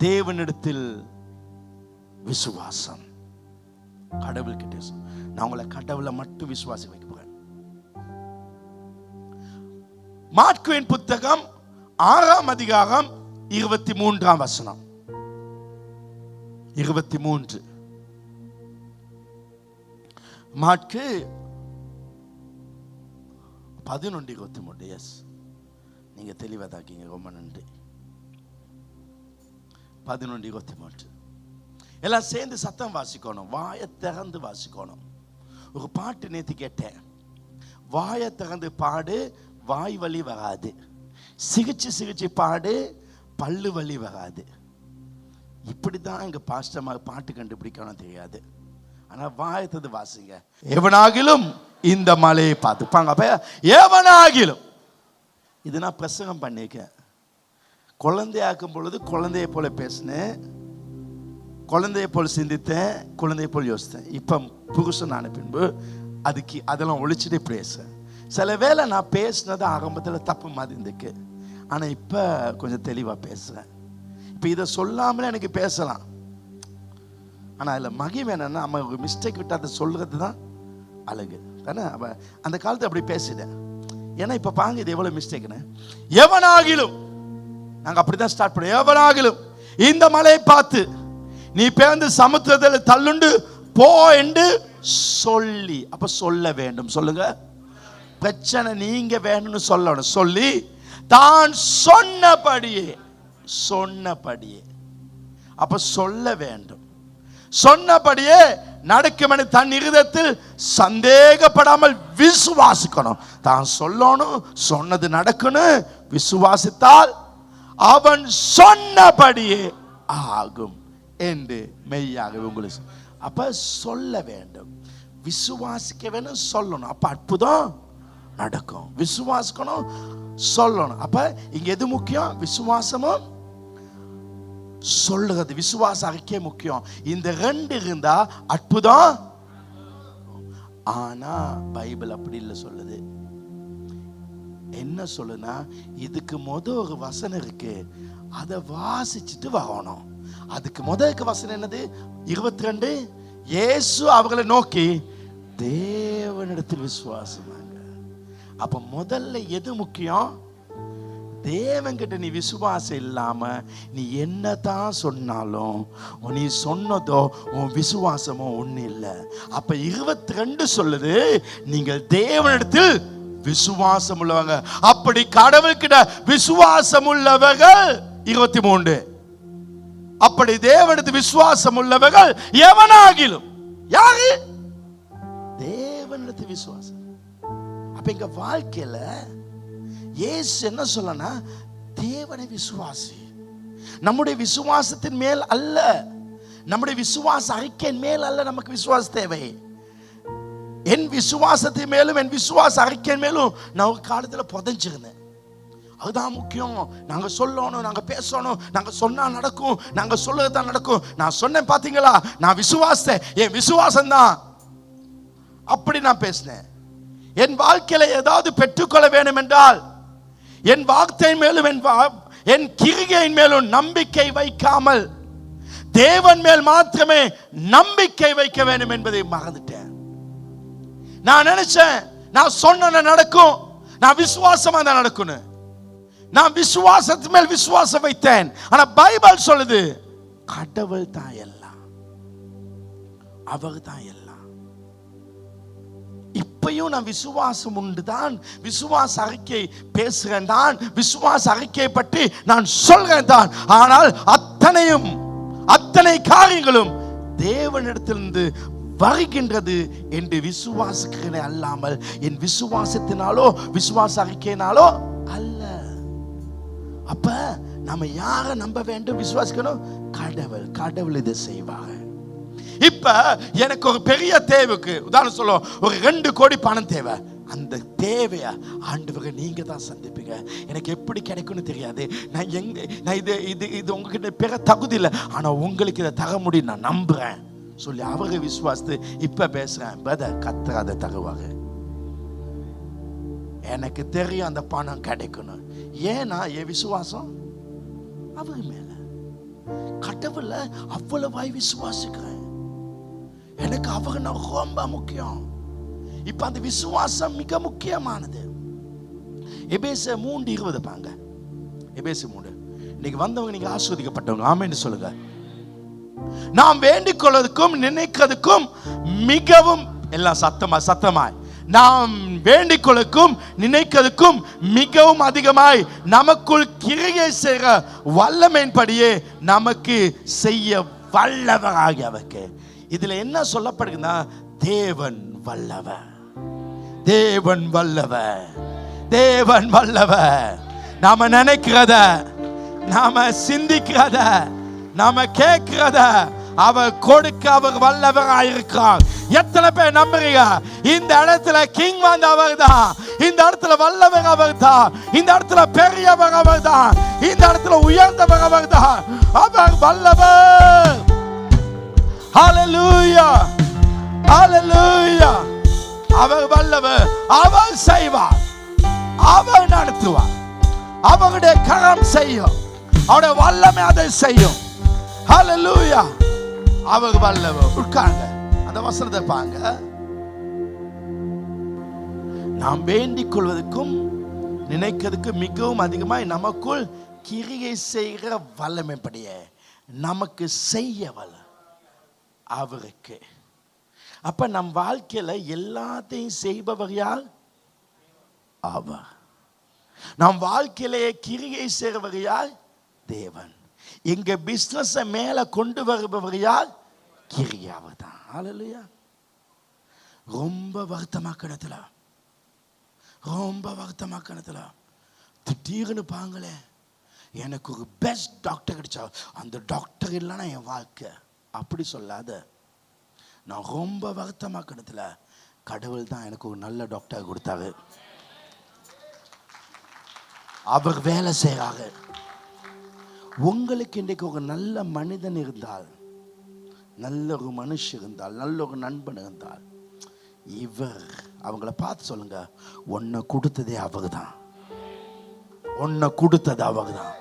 தேவனிடத்தில் விசுவாசம். கடவுள் கிட்ட நான் உங்களை கடவுளை மட்டும் விசுவாசி வைக்க போறேன். மாற்குவின் புத்தகம் 6ஆம் அதிகாரம் 23ஆம் வசனம். 23 மாற்கு 11:23. எஸ், நீங்க தெளிவாதாக்கீங்க, ரொம்ப நன்றி. 11:23 எல்லாம் சேர்ந்து சத்தம் வாசிக்கணும், வாயை திறந்து வாசிக்கணும். ஒரு பாட்டு நேற்று கேட்டேன். வாயை திறந்து பாடு, வாய் வலி வராது. சிகிச்சை பாடு, பல்லு வலி வராது. இப்படிதான் எங்க பாஸ்டர் பாட்டு கண்டுபிடிக்கணும் தெரியாது. ஆனா வாயை திறந்து வாசிங்க. எவனாகிலும் இந்த மலையை பார்த்துப்பாங்க. அப்ப எவனாகிலும், இது நான் பிரசங்கம் பண்ணிருக்கேன். குழந்தையாக்கும் பொழுது குழந்தைய போல பேசினேன், குழந்தைய போல் சிந்தித்தேன், குழந்தைய போல் யோசித்தேன். இப்போ புருஷன் ஆன பின்பு அதெல்லாம் ஒழிச்சுட்டு பேசுறேன். சில வேளை நான் பேசினது ஆரம்பத்தில் தப்பு மாதிரி இருந்துக்கு, ஆனால் இப்போ கொஞ்சம் தெளிவாக பேசுகிறேன். இப்போ இதை சொல்லாமலே எனக்கு பேசலாம், ஆனால் அதில் மகிமை என்னன்னா, நம்ம ஒரு மிஸ்டேக் விட்டு அதை சொல்கிறது தான் அழகு தானே. அந்த காலத்தை அப்படி பேசிட்டேன். ஏன்னா இப்போ பாங்க, இது எவ்வளோ மிஸ்டேக்குன்னு. எவனாகிலும், நாங்கள் அப்படி தான் ஸ்டார்ட் பண்ணோம். எவனாகிலும் இந்த மலையை பார்த்து நீ பேர்ந்து சமுத்திரத்தில் தள்ளுண்டு போ என்று சொல்லி, அப்ப சொல்ல வேண்டும். சொல்லுங்க, பிரச்சனை நீங்க வேணும்னு சொல்லணும். சொல்லி தான் சொன்னபடியே அப்ப சொல்ல வேண்டும். சொன்னபடியே நடக்கும் என தன் இருதயத்தில் சந்தேகப்படாமல் விசுவாசிக்கணும். தான் சொல்லணும், சொன்னது நடக்கணும். விசுவாசித்தால் அவன் சொன்னபடியே ஆகும் என்று மெய்யாக உங்களுக்கு. அப்ப சொல்ல வேண்டும், விசுவாசிக்க வேண்டும், சொல்லணும். அப்ப அற்புதம் நடக்கும். விசுவாசிக்கணும், சொல்லணும். அப்ப இங்க எது முக்கியம்? விசுவாசமும் சொல்லுறது. விசுவாச அறிக்கை முக்கியம். இந்த ரெண்டு இருந்தா அற்புதம். ஆனா பைபிள் அப்படி இல்லை சொல்லுது. என்ன சொல்லுனா, இதுக்கு ஒரு வசனம் இருக்கு, அதை வாசிச்சுட்டு வரணும். அதுக்கு முதலுக்கு வசனம் என்னது? 22. இயேசு அவர்களை நோக்கி தேவனிடத்தில் விசுவாசமாங்க. அப்ப முதல்ல எது முக்கியம்? தேவன்கிட்ட நீ விசுவாசம் இல்லாம நீ என்னதான் சொன்னாலும், நீ சொன்னதோ உன் விசுவாசமோ ஒண்ணு இல்லை. அப்ப 22 சொல்லுது, நீங்கள் தேவனிடத்தில் விசுவாசம் உள்ளவங்க. அப்படி கடவுள்கிட்ட விசுவாசம் உள்ளவர்கள் 23. அப்படி தேவனிடத்தில் விசுவாசம் உள்ளவர்கள் எவனாகிலும். யாரு? தேவனிடத்தில் விசுவாசம். அப்ப எங்க வாழ்க்கையில இயேசு என்ன சொல்லனா, தேவனை விசுவாசி. நம்முடைய விசுவாசத்தின் மேல் அல்ல, நம்முடைய விசுவாச அறிக்கையின் மேல் அல்ல நமக்கு விசுவாச தேவை. என் விசுவாசத்தின் மேலும் என் விசுவாச அறிக்கையின் மேலும் நான் ஒரு காலத்தில் புதைஞ்சிருந்தேன். அதுதான் முக்கியம். நாங்க சொல்லணும், நாங்க பேசணும், நாங்க சொன்னா நடக்கும், நாங்க சொல்லதான் நடக்கும். நான் சொன்னேன் பாத்தீங்களா, நான் விசுவாசம், என் விசுவாசம் தான். அப்படி நான் பேசினேன். என் வாழ்க்கையில ஏதாவது பெற்றுக்கொள்ள வேண்டும் என்றால் என் வார்த்தையின் மேலும் என் கிரிகையின் மேலும் நம்பிக்கை வைக்காமல் தேவன் மேல் மாத்திரமே நம்பிக்கை வைக்க வேண்டும் என்பதை மறந்துட்டேன். நான் நினைச்சேன் நான் சொன்ன நடக்கும், நான் விசுவாசமா தான் நடக்கும். நான் விசுவாசத்து மேல் விசுவாசம் வைத்தேன். ஆனா பைபிள் சொல்லுது, கடவுள் தான் எல்லாம், அவர் தான் எல்லாம். இப்பயும் நான் விசுவாசம் உண்டு தான், விசுவாச அறிக்கை பேசுகிறேன் தான், விசுவாச அறிக்கை பற்றி நான் சொல்கிறேன் தான். ஆனால் அத்தனை காரியங்களும் தேவனிடத்திலிருந்து வருகின்றது என்று விசுவாசிக்கிறேன் அல்லாமல் என் விசுவாசத்தினாலோ விசுவாச அறிக்கையினாலோ அல்ல. அப்ப நம்ம யாரை நம்ப வேண்டும்? விசுவாசிக்கணும். கடவுள் இதை செய்வாங்க. இப்ப எனக்கு ஒரு பெரிய தேவைக்கு உதாரணம் சொல்லுவோம், ஒரு 2 கோடி பணம் தேவை. அந்த தேவையை ஆண்டவரை நீங்க தான் சந்திப்பீங்க. எனக்கு எப்படி கிடைக்கும்னு தெரியாது, நான் இது உங்ககிட்ட பெற தகுதி இல்லை, ஆனா உங்களுக்கு இதை தர முடியும் நான் நம்புறேன் சொல்லி அவரை விசுவாசித்து இப்ப பேசுறேன். பிரதர், கர்த்தர் அதை தருவாங்க. எனக்கு தெரியும் அந்த பணம் கிடைக்கணும். ஏன்னா என் விசுவாசம் அவர் மேல, கடவுளை அவ்வளவாய் விசுவாசிக்கிறேன். எனக்கு அவங்க ரொம்ப முக்கியம். இப்ப அந்த விசுவாசம் மிக முக்கியமானது. எபேசியர் 3:20 பாங்க. எபேசியர் 3. இன்னைக்கு வந்தவங்க நீங்க ஆசீர்வதிக்கப்பட்டவங்க, ஆமென் சொல்லுங்க. நாம் வேண்டிக் கொள்வதற்கும் நினைக்கிறதுக்கும் மிகவும், எல்லாம் சத்தமாய் நாம் வேண்டிக் கொள்ளுக்கும் நினைக்கிறதுக்கும் மிகவும் அதிகமாய் நமக்குள் கிரியை செய்கிற வல்லமையின்படியே நமக்கு செய்ய வல்லவராகிய அவருக்கு. இதுல என்ன சொல்லப்படுதுன்னா, தேவன் வல்லவர், தேவன் வல்லவர், தேவன் வல்லவர். நாம நினைக்கிறத, நாம சிந்திக்கிறத, நாம கேட்கிறத அவர் கொடுக்க அவர் வல்லவராயிருக்கிறார். எத்தனை பேர் நம்புறீங்க? இந்த இடத்துல கிங் வந்து அவர் தான், இந்த இடத்துல வல்லவர் அவர் தான், இந்த இடத்துல பெரியவர் அவர் தான், இந்த இடத்துல உயர்ந்தவர் அவர் தான். அவர் வல்லவர். ஹல்லேலூயா, ஹல்லேலூயா. அவர் வல்லவர். அவர் செய்வார், அவர் நடத்துவார். அவருடைய கரம் செய்யும், அவருடைய வல்லமை அதை செய்யும். ஹல்லேலூயா. அவர் வல்லவர். உட்கார்ங்க, அந்த வசனத்தை பாருங்க. நாம் வேண்டிக் கொள்வதற்கும் நினைக்கிறதுக்கு மிகவும் அதிகமாய் நமக்குள் கிரியை செய்கிற வல்லமைப்படியே நமக்கு செய்ய வல்ல அவருக்கு. அப்ப நம் வாழ்க்கையில எல்லாத்தையும் செய்பவர் யார்? அவர். நம் வாழ்க்கையிலேயே கிரியை செய்கிறவர் யார்? தேவன். எங்க பிசினஸ் மேல கொண்டு வருபவர் யார்? கிரியாவர் தான். ஹல்லேலூயா. ரொம்ப வருத்தமாக்கணத்துல, ரொம்ப வருத்தமாக்கணத்துல திடீர்னு பாங்களே, எனக்கு ஒரு பெஸ்ட் டாக்டர் கிடைச்சா, அந்த டாக்டர் இல்லைன்னா என் வாழ்க்கை. அப்படி சொல்லாத. நான் ரொம்ப வருத்தமாக்கணத்துல கடவுள் தான் எனக்கு ஒரு நல்ல டாக்டர் கொடுத்தாரு. அவர் வேலை செய்கிறாரு. உங்களுக்கு இன்றைக்கு ஒரு நல்ல மனிதன் இருந்தால், நல்ல ஒரு மனுஷன் இருந்தால், நல்ல ஒரு நண்பன் இருந்தால், இவர் அவங்கள பார்த்து சொல்லுங்க, உன்னை கொடுத்ததே அவர் தான், உன்னை கொடுத்தது அவர் தான்.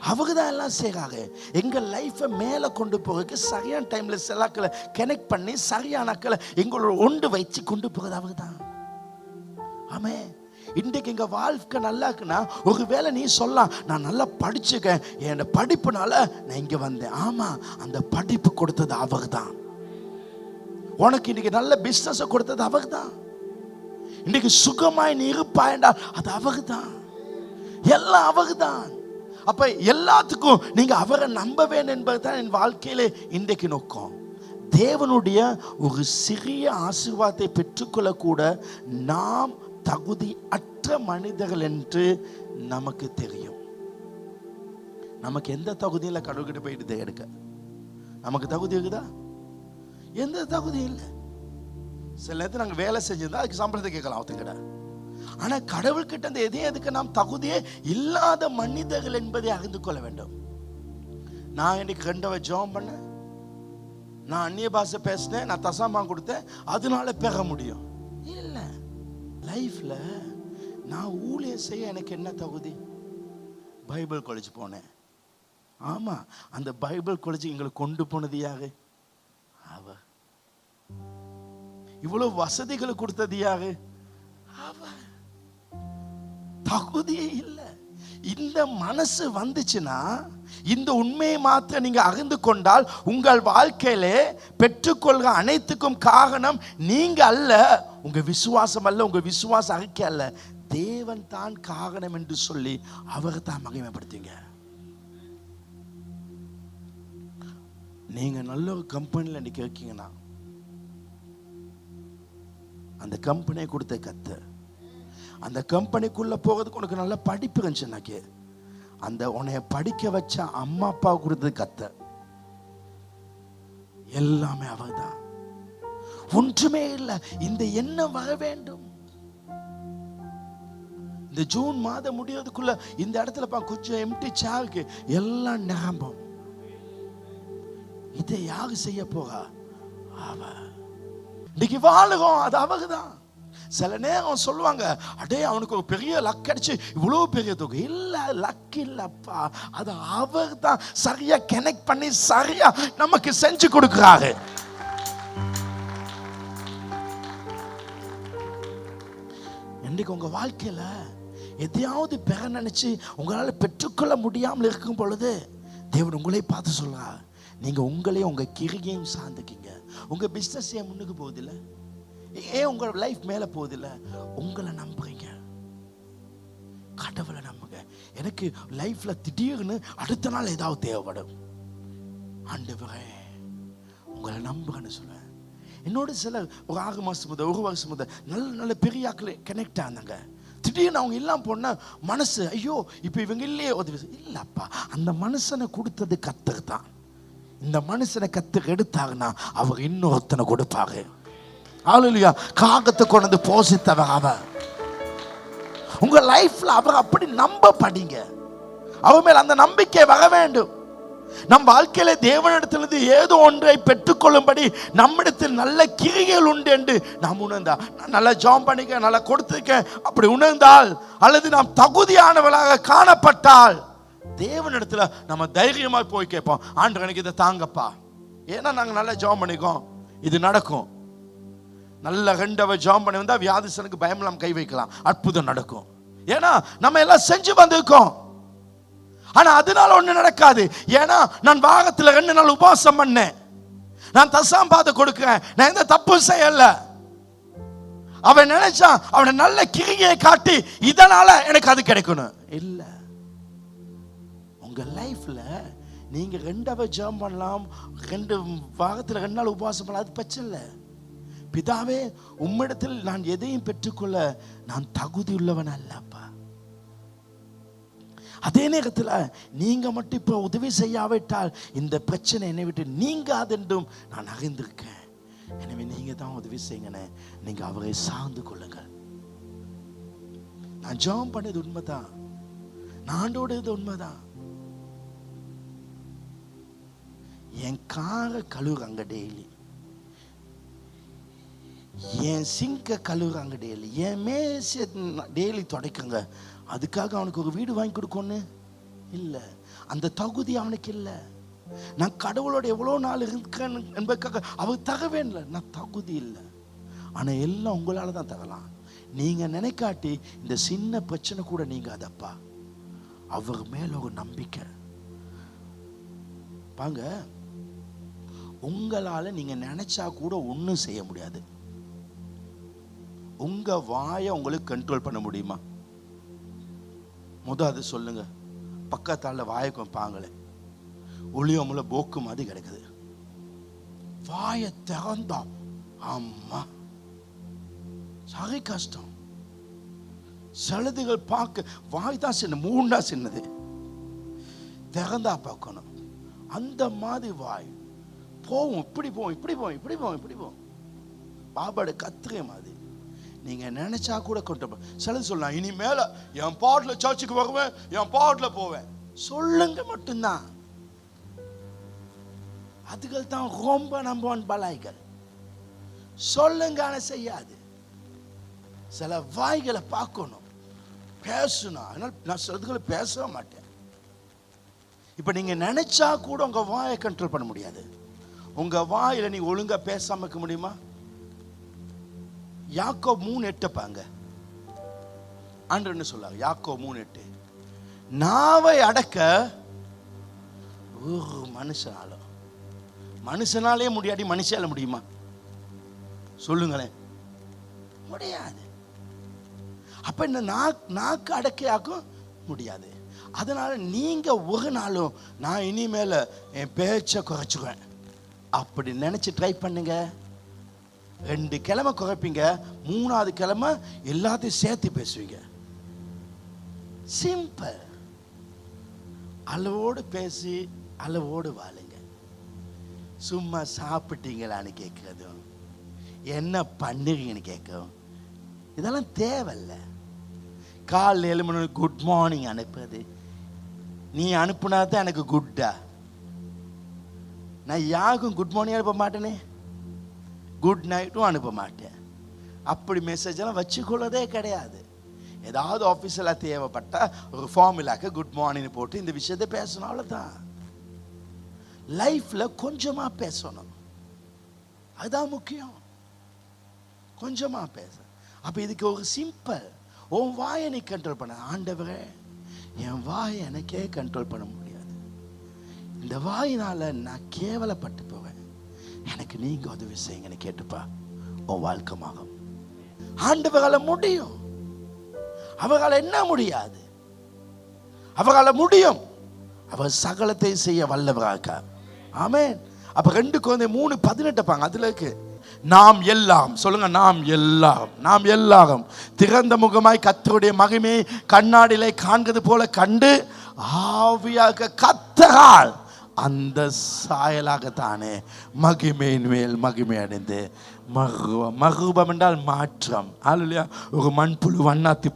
அவங்க தான் எல்லாம் செய்கிறாங்க. எங்கள் லைஃப்பை மேலே கொண்டு போகிறதுக்கு சரியான டைமில் சிலாக்களை கனெக்ட் பண்ணி சரியானக்களை எங்களோட ஒன்று வச்சு கொண்டு போகிறது அவங்க தான். ஆமே. இன்றைக்கு எங்கள் வாழ்க்கை நல்லா இருக்குன்னா, ஒருவேளை நீ சொல்லலாம், நான் நல்லா படிச்சுக்கேன், என் படிப்புனால நான் இங்கே வந்தேன். ஆமாம், அந்த படிப்பு கொடுத்தது அவர் தான். உனக்கு இன்னைக்கு நல்ல பிஸ்னஸை கொடுத்தது அவர் தான். இன்றைக்கு சுகமாய் நீ இருப்பாயண்டா, அது அவர் தான். எல்லாம் அவர் தான். அப்ப எல்லாத்துக்கும் நீங்க அவரை நம்ப வேண்டும் என்பதுதான் என் வாழ்க்கையிலே இன்றைக்கு நோக்கம். தேவனுடைய ஒரு சிறிய ஆசீர்வாதத்தை பெற்றுக்கொள்ள கூட நாம் தகுதி அற்ற மனிதர்கள் என்று நமக்கு தெரியும். நமக்கு எந்த தகுதியும் இல்லை கடவுள்கிட்ட போயிட்டு எடுக்க. நமக்கு தகுதி இருக்குதா? எந்த தகுதியும் இல்லை. சில நேரத்தில் நாங்கள் வேலை செஞ்சிருந்தா அதுக்கு சம்பளத்தை கேட்கலாம் ஒருத்தங்கிட்ட. ஆனா கடவுள்கிட்ட அந்த எதையும் எதுக்கு நாம் தகுதியே இல்லாத மனிதர்கள் என்பதை அறிந்து கொள்ள வேண்டும். நான் இன்னைக்கு 2 ஜெபம் பண்ணேன், நான் அந்நிய பாஷை பேசினேன், நான் தசாமா கொடுத்தேன், அதனால பெற முடியும் இல்ல. லைஃப்ல நான் ஊழியம் செய்ய எனக்கு என்ன தகுதி? பைபிள் காலேஜ் போனேன். ஆமா, அந்த பைபிள் காலேஜ் எங்களை கொண்டு போனது யாரு? அவர். இவ்வளவு வசதிகளை கொடுத்தது யாரு? அவர். தகுதியே இல்லை. இந்த மனசு வந்துச்சுன்னா, இந்த உண்மையை மாத்திர நீங்க அறிந்து கொண்டால், உங்கள் வாழ்க்கையிலே பெற்றுக்கொள்கிற அனைத்துக்கும் காரணம் நீங்க அல்ல, உங்க விசுவாசம் அல்ல, உங்க விசுவாச அறிக்கை அல்ல, தேவன் தான் காரணம் என்று சொல்லி அவரை தான் மகிமைப்படுத்துங்க. நீங்க நல்ல ஒரு கம்பெனியில் இன்னைக்கு இருக்கீங்கன்னா, அந்த கம்பெனியை கொடுத்த கத்த, அந்த கம்பெனிக்குள்ள போகிறதுக்கு உனக்கு நல்ல படிப்பு இருந்துச்சுன்னாக்கே, அந்த உன்னைய படிக்க வச்ச அம்மா அப்பா கொடுத்தது கத்த, எல்லாமே அவர்தான். ஒன்றுமே இல்லை. இந்த எண்ணம் வர வேண்டும். இந்த ஜூன் மாதம் முடியறதுக்குள்ள இந்த இடத்துல கொஞ்சம் எம்டி சாருக்கு எல்லாம் நிரம்பும். இதை யாரு செய்ய போறா? அவ. இன்னைக்கு வாழுறோம், அது அவர்தான். சில நேரம் சொல்லுவாங்க, அடே அவனுக்கு ஒரு பெரிய லக் அடிச்சு இவ்வளவு பெரிய தொகை. இல்ல, லக் இல்லப்பா, அது அவர் தான் சரியா கனெக்ட் பண்ணி சரியா நமக்கு செஞ்சு கொடுக்கிறாரு. இன்னைக்கு உங்க வாழ்க்கையில எதையாவது பெற நினைச்சு உங்களால பெற்றுக்கொள்ள முடியாமல் இருக்கும் பொழுது, தேவன் உங்களை பார்த்து சொல்றார், நீங்க உங்களையும் உங்க கிரியையும் சார்ந்துக்கீங்க. உங்க பிசினஸ் ஏன் முன்னுக்கு போகுதில்ல? ஏன் உங்க லைஃப் மேல போகுதில்ல? உங்களை நம்புறீங்க, கடவுளை நம்புங்க. எனக்கு லைஃப்ல திடீர்னு அடுத்த நாள் ஏதாவது தேவைப்படும், ஆண்டவரே உங்களை நம்புறேன்னு சொல்லுவேன். என்னோட சில ஒரு 6 மாதம் முதல் 1 வருஷம் முதல் நல்ல நல்ல பெரிய ஆக்கள் கனெக்ட் ஆனாங்க. திடீர்னு அவங்க எல்லாம் போன மனசு, ஐயோ இப்போ இவங்க இல்லையே உதவி இல்லைப்பா, அந்த மனுஷனை கொடுத்தது கர்த்தர் தான். இந்த மனுஷனை கர்த்தர் எடுத்தாங்கன்னா அவர் இன்னொருத்தனை கொடுப்பாரு. ஹல்லேலூயா. காகத்தை கொண்டு வந்து போஷித்தவர் அவர். உங்க லைஃப்ல அவர் அப்படி நம்ப படிங்க. அவர் மேல் அந்த நம்பிக்கை வர வேண்டும். நம் வாழ்க்கையில தேவனிடத்திலிருந்து ஏதோ ஒன்றை பெற்றுக்கொள்ளும்படி நம்மிடத்தில் நல்ல கிரியைகள் உண்டு என்று நாம் உணர்ந்தால், நான் நல்லா ஜாம் பண்ணிக்க, நல்லா கொடுத்துருக்கேன் அப்படி உணர்ந்தால், அல்லது நாம் தகுதியானவர்களாக காணப்பட்டால் தேவனிடத்துல நம்ம தைரியமா போய் கேட்போம், ஆண்டவர் எனக்கு இதை தாங்கப்பா, ஏன்னா நாங்கள் நல்லா ஜாம் பண்ணிக்கோம், இது நடக்கும். நல்ல 2 ஜாம் பண்ணி வந்தா வியாதிசனுக்கு பயமெல்லாம் கை வைக்கலாம், அற்புதம் நடக்கும். ஏன்னா நம்ம எல்லாம் செஞ்சு வந்திருக்கோம். ஆனா அதனால ஒண்ணு நடக்காது. ஏன்னா நான் வாரத்துல 2 நாள் உபவாசம் பண்ணேன், நான் தசாம்பாத கொடுக்கிறேன், நான் எந்த தப்பு செய்யல. அவன் நினைச்சான் அவனை நல்ல கிரியை காட்டி இதனால எனக்கு அது கிடைக்கணும். இல்ல, உங்க லைஃப்ல நீங்க 2 ஜெபம் பண்ணலாம், 2 வாரத்துல 2 நாள் உபவாசம் பண்ணலாம், அது பிரச்சனை இல்லை. பிதாவே, உம்மிடத்தில் நான் எதையும் பெற்றுக்கொள்ள நான் தகுதி உள்ளவன் அல்லப்பா. அதே நேரத்தில் நீங்க மட்டும் இப்போ உதவி செய்யாவிட்டால் இந்த பிரச்சனை என்னை விட்டு நீங்காதென்றும் நான் அறிந்திருக்கேன். எனவே நீங்க தான் உதவி செய்யுங்க. நீங்க அவரை சார்ந்து கொள்ளுங்கள். நான் ஜெபம் பண்ணது உண்மைதான், நான் ஆண்டோடு உண்மைதான். என் காரை கழுவுறாங்க டெய்லி, என் சிங்க கழுவுறாங்க டெய்லி, என் மேசை டெய்லி துடைக்குங்க. அதுக்காக அவனுக்கு ஒரு வீடு வாங்கி கொடுக்கணும் இல்லை, அந்த தகுதி அவனுக்கு இல்லை. நான் கடவுளோட எவ்வளோ நாள் இருக்கேன் என்பதற்காக அவருக்கு தகவே இல்லை, நான் தகுதி இல்லை. ஆனால் எல்லாம் உங்களால் தான் தகலாம். நீங்கள் நினைக்காட்டி இந்த சின்ன பிரச்சனை கூட நீங்கள் அதப்பா, அவர் மேல ஒரு நம்பிக்கை பாங்க. உங்களால் நீங்கள் நினைச்சா கூட ஒன்றும் செய்ய முடியாது. உங்க வாயை உங்களுக்கு கண்ட்ரோல் பண்ண முடியுமா? அது சொல்லுங்க. பக்கத்தால வாய்க்கு வைப்பாங்களே, ஒளியமுல போக்கு மாதிரி கிடக்குது, வாயை திறந்தா அம்மா சரி கஷ்டம். சலுதுகள் பார்க்க வாய் தான் சின்ன, 3 சின்னது, திறந்தா பார்க்கணும். அந்த மாதிரி வாய் போவோம், இப்படி போவோம், இப்படி போவோம், இப்படி போவோம், இப்படி போவோம். பாபாட கத்திரிய மாதிரி நீங்க நினைச்சா கூட கொண்டு சிலது சொல்லலாம், இனிமேல என் பாட்டுல சர்ச்சுக்கு வருவேன், என் பாட்டுல போவேன், சொல்லுங்க மட்டும்தான். அதுகள் தான் ரொம்ப நம்புவான் பலாய்கள். சொல்லுங்க ஆனா செய்யாது. சில வாய்களை பார்க்கணும், பேசணும். அதனால நான் சிலதுகளை பேசவே மாட்டேன். இப்ப நீங்க நினைச்சா கூட உங்க வாயை கண்ட்ரோல் பண்ண முடியாது. உங்க வாயில நீ ஒழுங்கா பேசாம இருக்க முடியுமா? யாக்கோபு 3:8 பாங்க. ஆண்டவர் என்ன சொல்றாங்க? யாக்கோபு 3:8, நாவை அடக்க ஒரு மனுஷனாலே முடியாடி மனுஷால முடியுமா? சொல்லுங்களேன், முடியாது. அப்ப இந்த நாக்கு அடக்கையாக்கும் முடியாது. அதனால நீங்க ஒரு நாளும் நான் இனிமேல என் பேச்சை குறைச்சுவேன் அப்படி நினைச்சு ட்ரை பண்ணுங்க. 2 கிழமை குறைப்பீங்க, 3ஆவது கிழமை எல்லாத்தையும் சேர்த்து பேசுவீங்க. சிம்பிள். அளவோடு பேசி அளவோடு வாழுங்க. சும்மா சாப்பிட்டீங்களான்னு கேட்கறதும், என்ன பண்ணுறீங்கன்னு கேட்கவும், இதெல்லாம் தேவையில்லை. காலையில் 7 மணி குட் மார்னிங் அனுப்புறது, நீ அனுப்புனா தான் எனக்கு குட்டா. நான் யாருக்கும் குட் மார்னிங் அனுப்ப மாட்டேனே, குட் நைட்டும் அனுப்ப மாட்டேன். அப்படி மெசேஜ் எல்லாம் வச்சுக்கொள்ளதே கிடையாது. ஏதாவது ஆஃபீஸில் தேவைப்பட்ட ஒரு ஃபார்முலாக்கு குட் மார்னிங் போட்டு இந்த விஷயத்தை பேசணும், அவ்வளோதான். லைஃப்ல கொஞ்சமா பேசணும், அதுதான் முக்கியம். கொஞ்சமா பேச. அப்ப இதுக்கு ஒரு சிம்பிள், உன் வாயை நீ கண்ட்ரோல் பண்ண. ஆண்டவரே, என் வாயை எனக்கே கண்ட்ரோல் பண்ண முடியாது, இந்த வாயினால நான் கேவலப்பட்டு போவேன், எனக்கு நீங்க உதவி செய்யுங்கன்னு கேட்டுப்பா, உன் வாழ்க்கை மாறும். ஆண்டவரால முடியும். அவரால் என்ன முடியாது? அவரால முடியும். அவர் சகலத்தை செய்ய வல்லவராக. ஆமென். அப்ப 2 Corinthians 3:18 பாங்க. அதுல இருக்கு, நாம் எல்லாம் சொல்லுங்க, நாம் எல்லாரும் திறந்த முகமாய் கர்த்தருடைய மகிமையை கண்ணாடியிலே காண்கிறது போல கண்டு ஆவியாக கர்த்தரால் அந்த சாயலாகத்தானே மகிமையின் மேல் மகிமை அடைந்து மகுபம் என்றால் மாற்றம். அல்லையா, ஒரு மண்புழு வண்ணாத்தி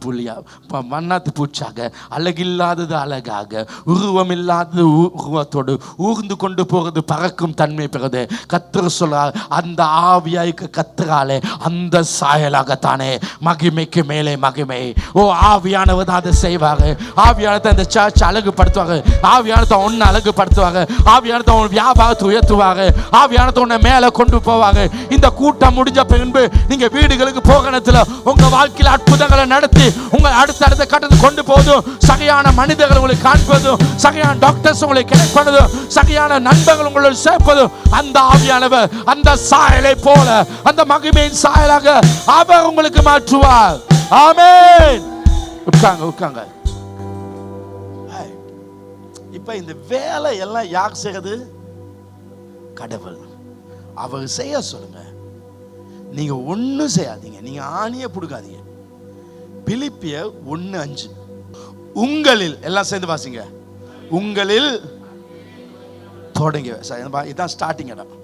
பூச்சாக, அழகில்லாதது அழகாக, உருவம் இல்லாதது உருவத்தோடு ஊர்ந்து கொண்டு போகிறது, பறக்கும் தன்மை பெறுது. கர்த்தர் சொல்றார், அந்த ஆவியாய்க்கு கர்த்தராலே அந்த சாயலாகத்தானே மகிமைக்கு மேலே மகிமை. ஓ, ஆவியானவர் தான் அதை செய்வாரு. ஆவியானத்தை அந்த சர்ச் அழகுபடுத்துவாங்க. ஆவியானத்தை ஒன்னு அழகுபடுத்துவாங்க. ஆவியானத்தை உன் வியாபாரத்தை உயர்த்துவாங்க. ஆவியானத்தை உன்னை மேலே கொண்டு போவாங்க. இந்த கூட்டம் முடிஞ்ச பின்பு நீங்க வீடுகளுக்கு போகணத்துல உங்க வாழ்க்கையில் அற்புதங்களை நடத்தி உங்க அடுத்த கட்டத்துக்கு கொண்டு போதும், சரியான மனிதர்கள் உங்களை காண்பதும், சரியான டாக்டர்ஸ் உங்களை கிடைப்பதும், சரியான நண்பர்கள் உங்களை சேர்ப்பதும், அந்த ஆவியானவர் அந்த சாயலை போல அந்த மகிமையின் சாயலாக அவர் உங்களுக்கு மாற்றுவார். ஆமென். உட்காங்க. இப்ப இந்த வேலை எல்லாம் யார் செய்யறது? கடவுள். அவர் செய்ய சொல்லுங்க. நீங்க ஒன்னும் செய்யாதீங்க, நீங்க ஆணியே புடுக்காதீங்க. பிலிப்பியர் 1:5 உங்களில், எல்லாம் சேர்ந்து வாசிங்க, உங்களில் தொடங்கியவர். இதுதான் ஸ்டார்டிங் இடம்.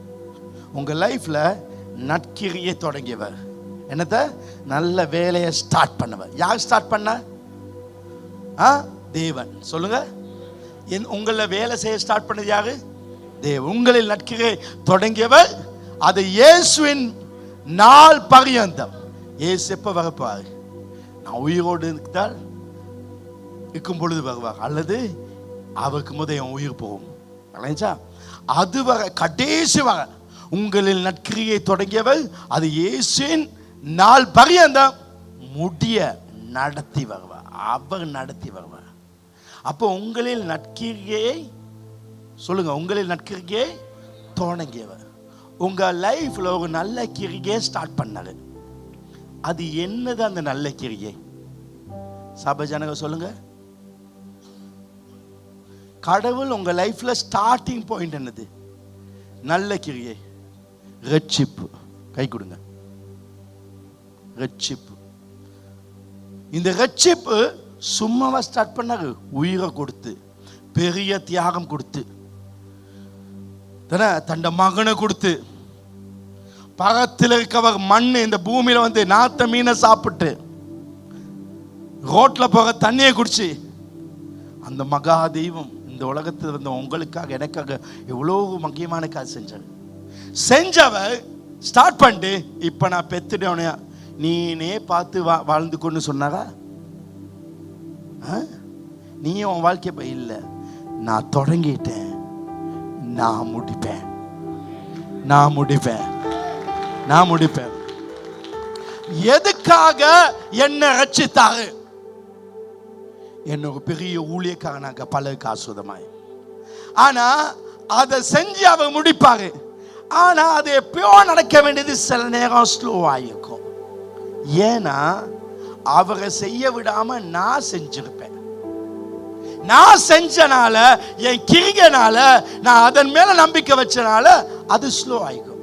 உங்க லைஃப்ல நற்கிரியை தொடங்கியவர். என்னத்த? நல்ல வேலையை ஸ்டார்ட் பண்ணவர். யார் ஸ்டார்ட் பண்ண? தேவன். சொல்லுங்க, உங்கள வேலை செய்ய ஸ்டார்ட் பண்ணது யாரு? தேவன். உங்களில் நற்கிரியை தொடங்கியவர். அது இயேசுவின் நாள் பரியந்தம். இயேசு எப்ப வரப்பாரு? நான் உயிரோடு இருக்கும் பொழுது வருவார், அல்லது அவருக்கு முதல் என் உயிர் போகும். அது வர கடைசி வர உங்களில் நற்கிரியை தொடங்கியவர், அது இயேசுவின் நாள் பரியந்தம் முடிய நடத்தி வருவார். அவர் நடத்தி வருவார். அப்போ உங்களில் நற்கிரியை சொல்லுங்க, உங்களில் நற்கிரியை தொடங்கியவர். உங்க லைஃப்ல ஒரு நல்ல கிரியை ஸ்டார்ட் பண்ணாரு. அது என்னது அந்த நல்ல கிரியை? சபை ஜனங்க சொல்லுங்க. கடவுள் உங்க லைஃப்ல ஸ்டார்டிங் பாயிண்ட் என்னது? நல்ல கிரியை, ரட்சிப்பு. கை கொடுங்க. ரட்சிப்பு. இந்த ரட்சிப்பு சும்மாவா ஸ்டார்ட் பண்ணாரு? உயிரை கொடுத்து, பெரிய தியாகம் கொடுத்து, தண்ட மகனை கொடுத்து, பக்கத்தில் இருக்கவர் மண்ணு இந்த பூமியில வந்து நாத்த மீனை சாப்பிட்டு, ரோட்ல போக தண்ணியை குடிச்சு, அந்த மகா தெய்வம் இந்த உலகத்தில் வந்து உங்களுக்காக எனக்காக எவ்வளவு முக்கியமான காசு செஞ்சவர் ஸ்டார்ட் பண்ணிட்டு, இப்ப நான் பெத்துட்டேன் நீனே பார்த்து வாழ்ந்து கொண்டு சொன்னாரா? நீயும் உன் வாழ்க்கை இல்லை, நான் தொடங்கிட்டேன், நான் முடிப்பேன். எதுக்காக என்ன ரட்சித்தாரு? என்ன ஒரு பெரிய ஊழியக்காரனாக பலருக்கு ஆசுதமாய். ஆனா அதை செஞ்சு அவர் முடிப்பாரு. ஆனா அது எப்பயோ நடக்க வேண்டியது சில நேரம் ஸ்லோவாயிருக்கும். ஏன்னா அவரை செய்ய விடாம நான் செஞ்சிருப்பேன். நான் செஞ்சனால, என் கிரிகனால, நான் அதன் மேல நம்பிக்கை வச்சனால அது ஸ்லோ ஆயிக்கும்.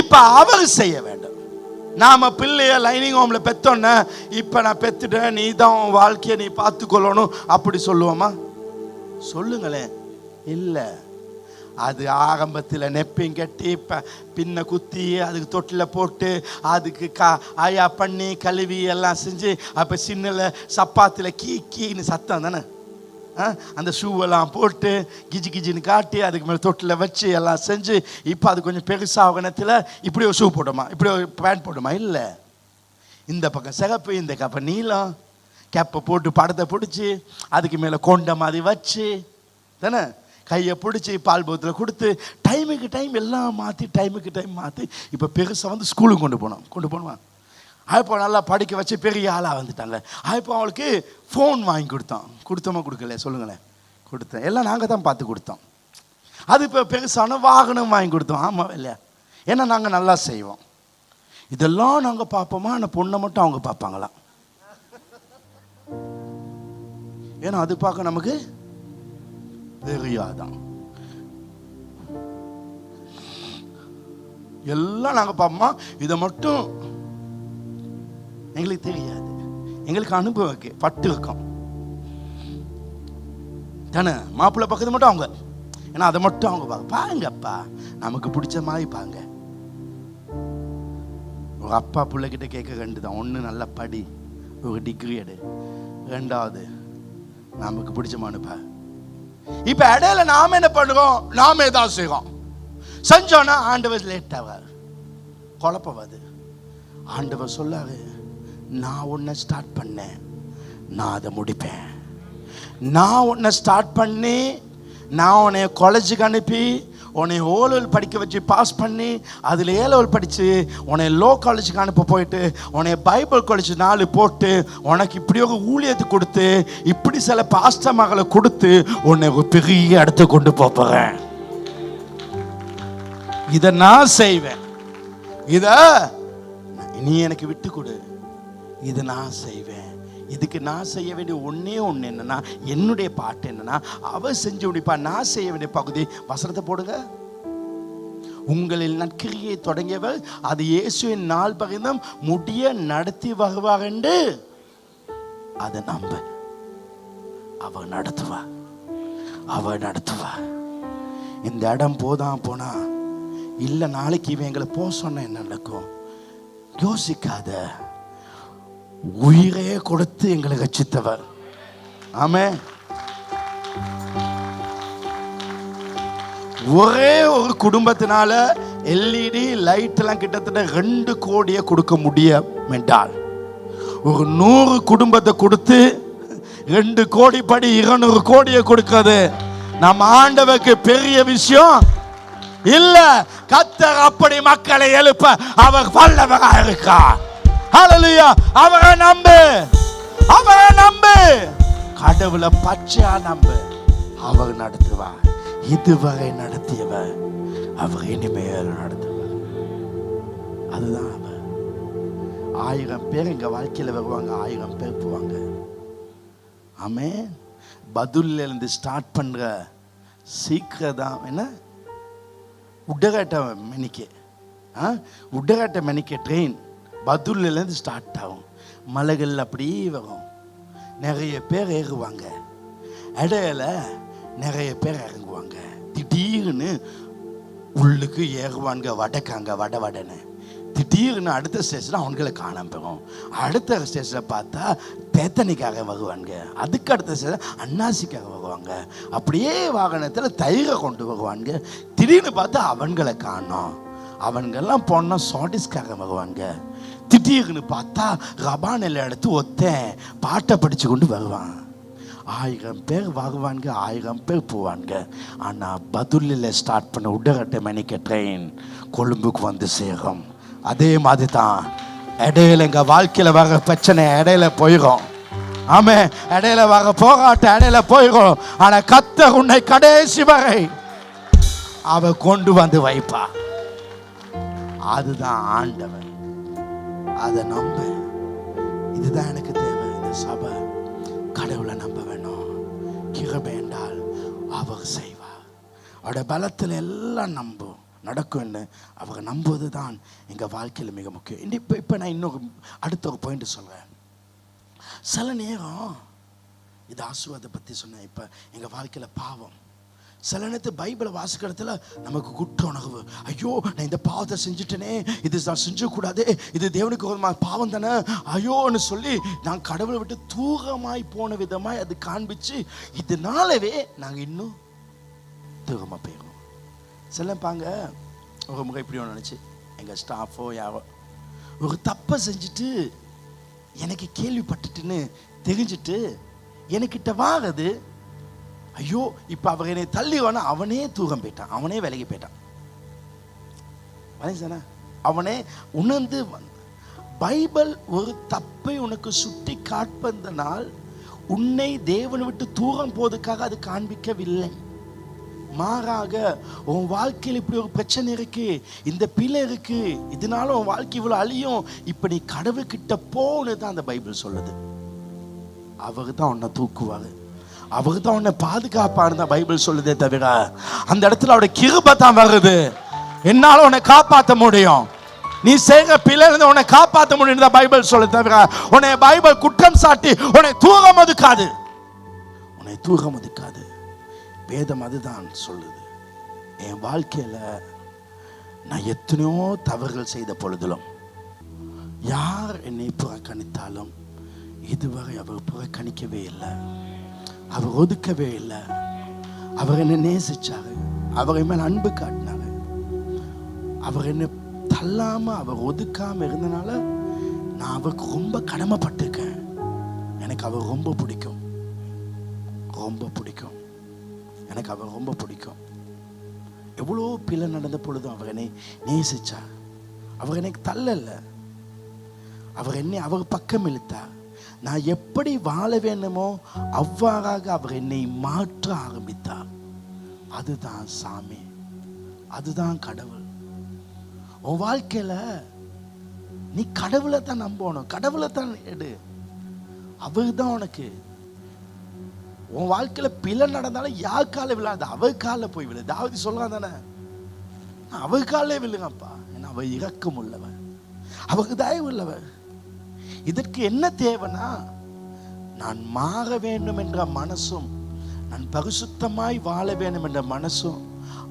இப்ப அவர் செய்ய வேண்டும். நாம பிள்ளைய லைனிங் ஹோம்ல பெத்தோன்ன, இப்ப நான் பெத்துட்டேன், நீ தான் வாழ்க்கையை நீ பார்த்துக்கொள்ளணும் அப்படி சொல்லுவோமா? சொல்லுங்களேன். இல்ல, அது ஆரம்பத்தில் நெப்பையும் கட்டி பின்ன குத்தி அதுக்கு தொட்டில் போட்டு அதுக்கு ஆயா பண்ணி கழுவி எல்லாம் செஞ்சு, அப்போ சின்னல சப்பாத்தில் கீன்னு சத்தம் தானே, அந்த ஷூவெல்லாம் போட்டு கிஜின்னு காட்டி அதுக்கு மேலே தொட்டில் வச்சு எல்லாம் செஞ்சு, இப்போ அது கொஞ்சம் பெருசாக நேரத்தில் இப்படி ஒரு ஷூ போட்டோமா, இப்படி ஒரு பேண்ட் போட்டோமா? இல்லை, இந்த பக்கம் சிகப்பு, இந்த பக்கம் நீளம், கேப்பை போட்டு படத்தை பிடிச்சி அதுக்கு மேலே கொண்ட மாதிரி வச்சு தானே, கையை பிடிச்சி பால் போத்தில் கொடுத்து டைமுக்கு டைம் எல்லாம் மாற்றி மாற்றி இப்போ பெருசாக வந்து ஸ்கூலுக்கு கொண்டு போனோமா. இப்போ நல்லா படிக்க வச்சு பெரிய ஆளாக வந்துட்டாங்க. இப்போ அவளுக்கு ஃபோன் வாங்கி கொடுத்தோமா கொடுக்கல? சொல்லுங்களேன். கொடுத்தேன். எல்லாம் நாங்கள் தான் பார்த்து கொடுத்தோம். அது இப்போ பெருசான வாகனம் வாங்கி கொடுத்தோம். ஆமாம் இல்லையா? ஏன்னா நாங்கள் நல்லா செய்வோம். இதெல்லாம் நாங்கள் பார்ப்போமா? ஆனால் பொண்ணை மட்டும் அவங்க பார்ப்பாங்களாம். ஏன்னா அது பார்க்க நமக்கு தெரியாதான். எல்லாம் நாங்கள் பார்ப்போமா, இதை மட்டும் எங்களுக்கு தெரியாது. எங்களுக்கு அனுபவம் பட்டு இருக்கோம் தானே. மாப்பிள்ளை பக்கத்து மட்டும் அவங்க, ஏன்னா அதை மட்டும் அவங்க பாருங்கப்பா, நமக்கு பிடிச்ச மாதிரி பாங்க. ஒரு அப்பா பிள்ளைகிட்ட கேட்க வேண்டியதான், ஒன்று நல்லா படி, ஒரு டிகிரி எடு, ரெண்டாவது நமக்கு பிடிச்ச மானுப்பா. இப்ப இடையில நாம என்ன பண்ணுறோம், நாம ஏதாவது செய்வோம், செஞ்சோன்னா ஆண்டவர் லேட் ஆவார், குழப்பவாது. ஆண்டவர் சொல்லாரு, நான் உன்னை ஸ்டார்ட் பண்ணேன், நான் அதை முடிப்பேன். நான் உன்னை ஸ்டார்ட் பண்ணி, நான் உன்னை காலேஜுக்கு அனுப்பி, உன்னை ஓ லெவல் படிக்க வச்சு பாஸ் பண்ணி, அதில் ஏ லெவல் படித்து உன்னை லோ காலேஜுக்கு அனுப்ப போயிட்டு, உன்னை பைபிள் காலேஜ் 4 போட்டு, உனக்கு இப்படி ஒரு ஊழியத்தை கொடுத்து, இப்படி சில பாஸ்டர் மகளை கொடுத்து, உன்னை ஒரு பெரிய இடத்த கொண்டு போகிறேன். இதை நான் செய்வேன், இதை நீ எனக்கு விட்டு கொடு, இதை நான் செய்வேன். இதுக்கு நான் செய்ய வேண்டிய ஒன்னே ஒன்று என்னன்னா, என்னுடைய பாட்டு என்னன்னா, அவ செஞ்சு முடிப்பா, நான் செய்ய வேண்டிய பகுதி. வசனத்தை போடுங்க. உங்களில் நற்கிரியை தொடங்கியவர் அது இயேசுவின் நாள் பகிர்ந்தம் முடிய நடத்தி வருவார் என்று அதை நம்ப. அவ நடத்துவா, அவ நடத்துவா. இந்த இடம் போனா இல்லை, நாளைக்கு இவன் எங்களை போக சொன்ன என்ன நடக்கும் யோசிக்காத. உயிரே கொடுத்து எங்களை ரட்சித்தவர். ஆமென். ஒரே ஒரு குடும்பத்தினால எல்இடி லைட் எல்லாம் கிட்டத்தட்ட 2 கோடியை கொடுக்க முடியும் என்றால், ஒரு 100 குடும்பத்தை கொடுத்து 2 கோடி படி 200 கோடியை கொடுக்கிறது நம்ம ஆண்டவருக்கு பெரிய விஷயம் இல்ல. கர்த்தர் அப்படி மக்களை எழுப்ப அவர் வல்லவராக இருக்கார். ஹல்லேலூயா. அவரை நம்பு, அவரை நம்பு, கடவுளை பச்சையா நம்பு. அவர் நடத்துவார். இதுவரை நடத்தியவர் அவர் இனிமேல் நடத்துவார். அதுதான் அவர். 1000 பேர் எங்க வாழ்க்கையில வருவாங்க, 1000 பேர் போவாங்க. ஆமென். பதுல்ல இருந்து ஸ்டார்ட் பண்ற சீக்கிரம் என்ன, உடகாட்ட மெனிக்க ட்ரெயின் பதுல்லேருந்து ஸ்டார்ட் ஆகும். மலைகள் அப்படியே வரும், நிறைய பேர் ஏறுவாங்க, இடையில நிறைய பேர் இறங்குவாங்க. திடீர்னு உள்ளுக்கு ஏறுவாங்க, வடக்காங்க வடன்னு. திடீர்னு அடுத்த ஸ்டேஷன் அவங்களை காணாம போகும். அடுத்த ஸ்டேஷனில் பார்த்தா தேத்தனிக்காக வருவாங்க, அதுக்கு அடுத்த ஸ்டேஷன் அன்னாசிக்காக வருவாங்க. அப்படியே வாகனத்தில் தயிரை கொண்டு வருவாங்க. திடீர்னு பார்த்தா அவங்களை காணோம். அவங்கெல்லாம் போனால் சாடிஸ்காக வருவாங்க. திடீர்னு பார்த்தா ரபானில் எடுத்து ஒத்தேன் பாட்டை படித்து கொண்டு வருவான். 1000 பேர் வருவாங்க, 1000 பேர் போவாங்க. ஆனால் பதுல்லில் ஸ்டார்ட் பண்ண உடகட்டை மணிக்க ட்ரெயின் கொழும்புக்கு வந்து சேரும். அதே மாதிரி தான் இடையில எங்கள் வாழ்க்கையில் வர பிரச்சனை இடையில போயிடும். ஆமே, இடையில வர போராட்டம் இடையில போயிடும். ஆனால் கர்த்தர் உன்னை கடைசி வரை அவ கொண்டு வந்து வைப்பா. அதுதான் ஆண்டவர். அதை நம்ப. இதுதான் எனக்கு தேவை. இந்த சபை கடவுளை நம்ப வேணும். கிருபை என்றால் அவர் செய்வார். அவருடைய பலத்தில் எல்லாம் நம்பும் நடக்கும்னு அவங்க நம்புவது தான் எங்கள் வாழ்க்கையில் மிக முக்கியம். இப்போ நான் இன்னொரு அடுத்த ஒரு பாயிண்ட் சொல்கிறேன். சில நேரம் இது ஆசீர்வாதத்தை பற்றி சொன்னேன். இப்போ எங்கள் வாழ்க்கையில் பாவம், சில நேரத்து பைபிளை வாசிக்கிறதுல நமக்கு குற்ற உணர்வு. ஐயோ, நான் இந்த பாவத்தை செஞ்சுட்டேனே, இது நான் செஞ்சக்கூடாதே, இது தேவனுக்கு ஒரு பாவம் தானே, ஐயோன்னு சொல்லி நான் கடவுளை விட்டு தூரமாய் போன விதமாய் அது காண்பிச்சு, இதனாலவே நாங்கள் இன்னும் தூரமாக போயிடுவோம். சிலப்பாங்க ஒரு முறை இப்படி ஒன்று நினச்சி, எங்கள் ஸ்டாஃபோ யாரோ ஒரு தப்பை செஞ்சுட்டு எனக்கு கேள்விப்பட்டுட்டுன்னு தெரிஞ்சுட்டு எனக்கிட்ட வாரது, ஐயோ இப்போ அவர் என்னை தள்ளி வேணா, அவனே தூரம் போயிட்டான், அவனே விலகி போயிட்டான். அவனே உணர்ந்து பைபிள் ஒரு தப்பை உனக்கு சுட்டி காட்பதனால் உன்னை தேவனை விட்டு தூரம் போவதற்காக அது காண்பிக்கவில்லை. மாறாக உன் வாழ்க்கையில் இப்படி ஒரு பிரச்சனை இருக்கு, இந்த பிழை இருக்கு, இதனால உன் வாழ்க்கை இவ்வளவு அழியும், இப்ப நீ கடவுள்கிட்ட போன்னு தான் அந்த பைபிள் சொல்லுது. அவரு தான் உன்னை தூக்குவாரு, அவரு தான் உன்னை பாதுகாப்பான்னு தான் பைபிள் சொல்லுதே தவிர அந்த இடத்துல அவருடைய கிருபை தான் வருது. என்னால உன்னை காப்பாற்ற முடியும். நீ செய்கிற பிள்ளைல உன்னை காப்பாற்ற முடியும் பைபிள் சொல்ல தவிர உன்னை பைபிள் குற்றம் சாட்டி உன்னை தூரம் ஒதுக்காது. உன்னை தூரம் ஒதுக்காது. வேதம் அதுதான் சொல்லுது. என் வாழ்க்கையில நான் எத்தனையோ தவறுகள் செய்த பொழுதிலும் யார் என்னை புறக்கணித்தாலும் இதுவரை அவர் புறக்கணிக்கவே இல்லை, அவர் ஒதுக்கவே இல்லை. அவர் என்னை நேசிச்சாரு, அவர் மேல் அன்பு காட்டினாரு. அவர் என்னை தள்ளாம அவர் ஒதுக்காம இருந்தனால நான் அவருக்கு ரொம்ப கடமைப்பட்டிருக்கேன். எனக்கு அவர் ரொம்ப பிடிக்கும், ரொம்ப பிடிக்கும். எனக்கு அவர் ரொம்ப பிடிக்கும். எவ்வளோ பிள்ளை நடந்த பொழுதும் அவர் என்னை நேசிச்சார். அவர் எனக்கு தள்ளல, அவர் என்னை அவர் பக்கம் இழுத்தார். நான் எப்படி வாழ வேண்டுமோ அவ்வாறாக அவர் என்னை மாற்ற ஆரம்பித்தார். அதுதான் சாமி, அதுதான் கடவுள். உன் வாழ்க்கையில நீ கடவுளை தான் நம்பணும், கடவுளை தான் எடு. அவர் தான் உனக்கு. உன் வாழ்க்கையில பிழை நடந்தாலும் யார் கால விழாது, அவர் கால போய் விழு. தாவீது சொல்றான் தானே, அவர் காலே விழுங்கப்பா, ஏன்னா அவர் இரக்கம் உள்ளவர், அவருக்கு தயவு உள்ளவர். இதற்கு என்ன தேவைன்னா நான் மாற வேண்டும் என்ற மனசும் நான் பரிசுத்தமாய் வாழ வேண்டும் என்ற மனசும்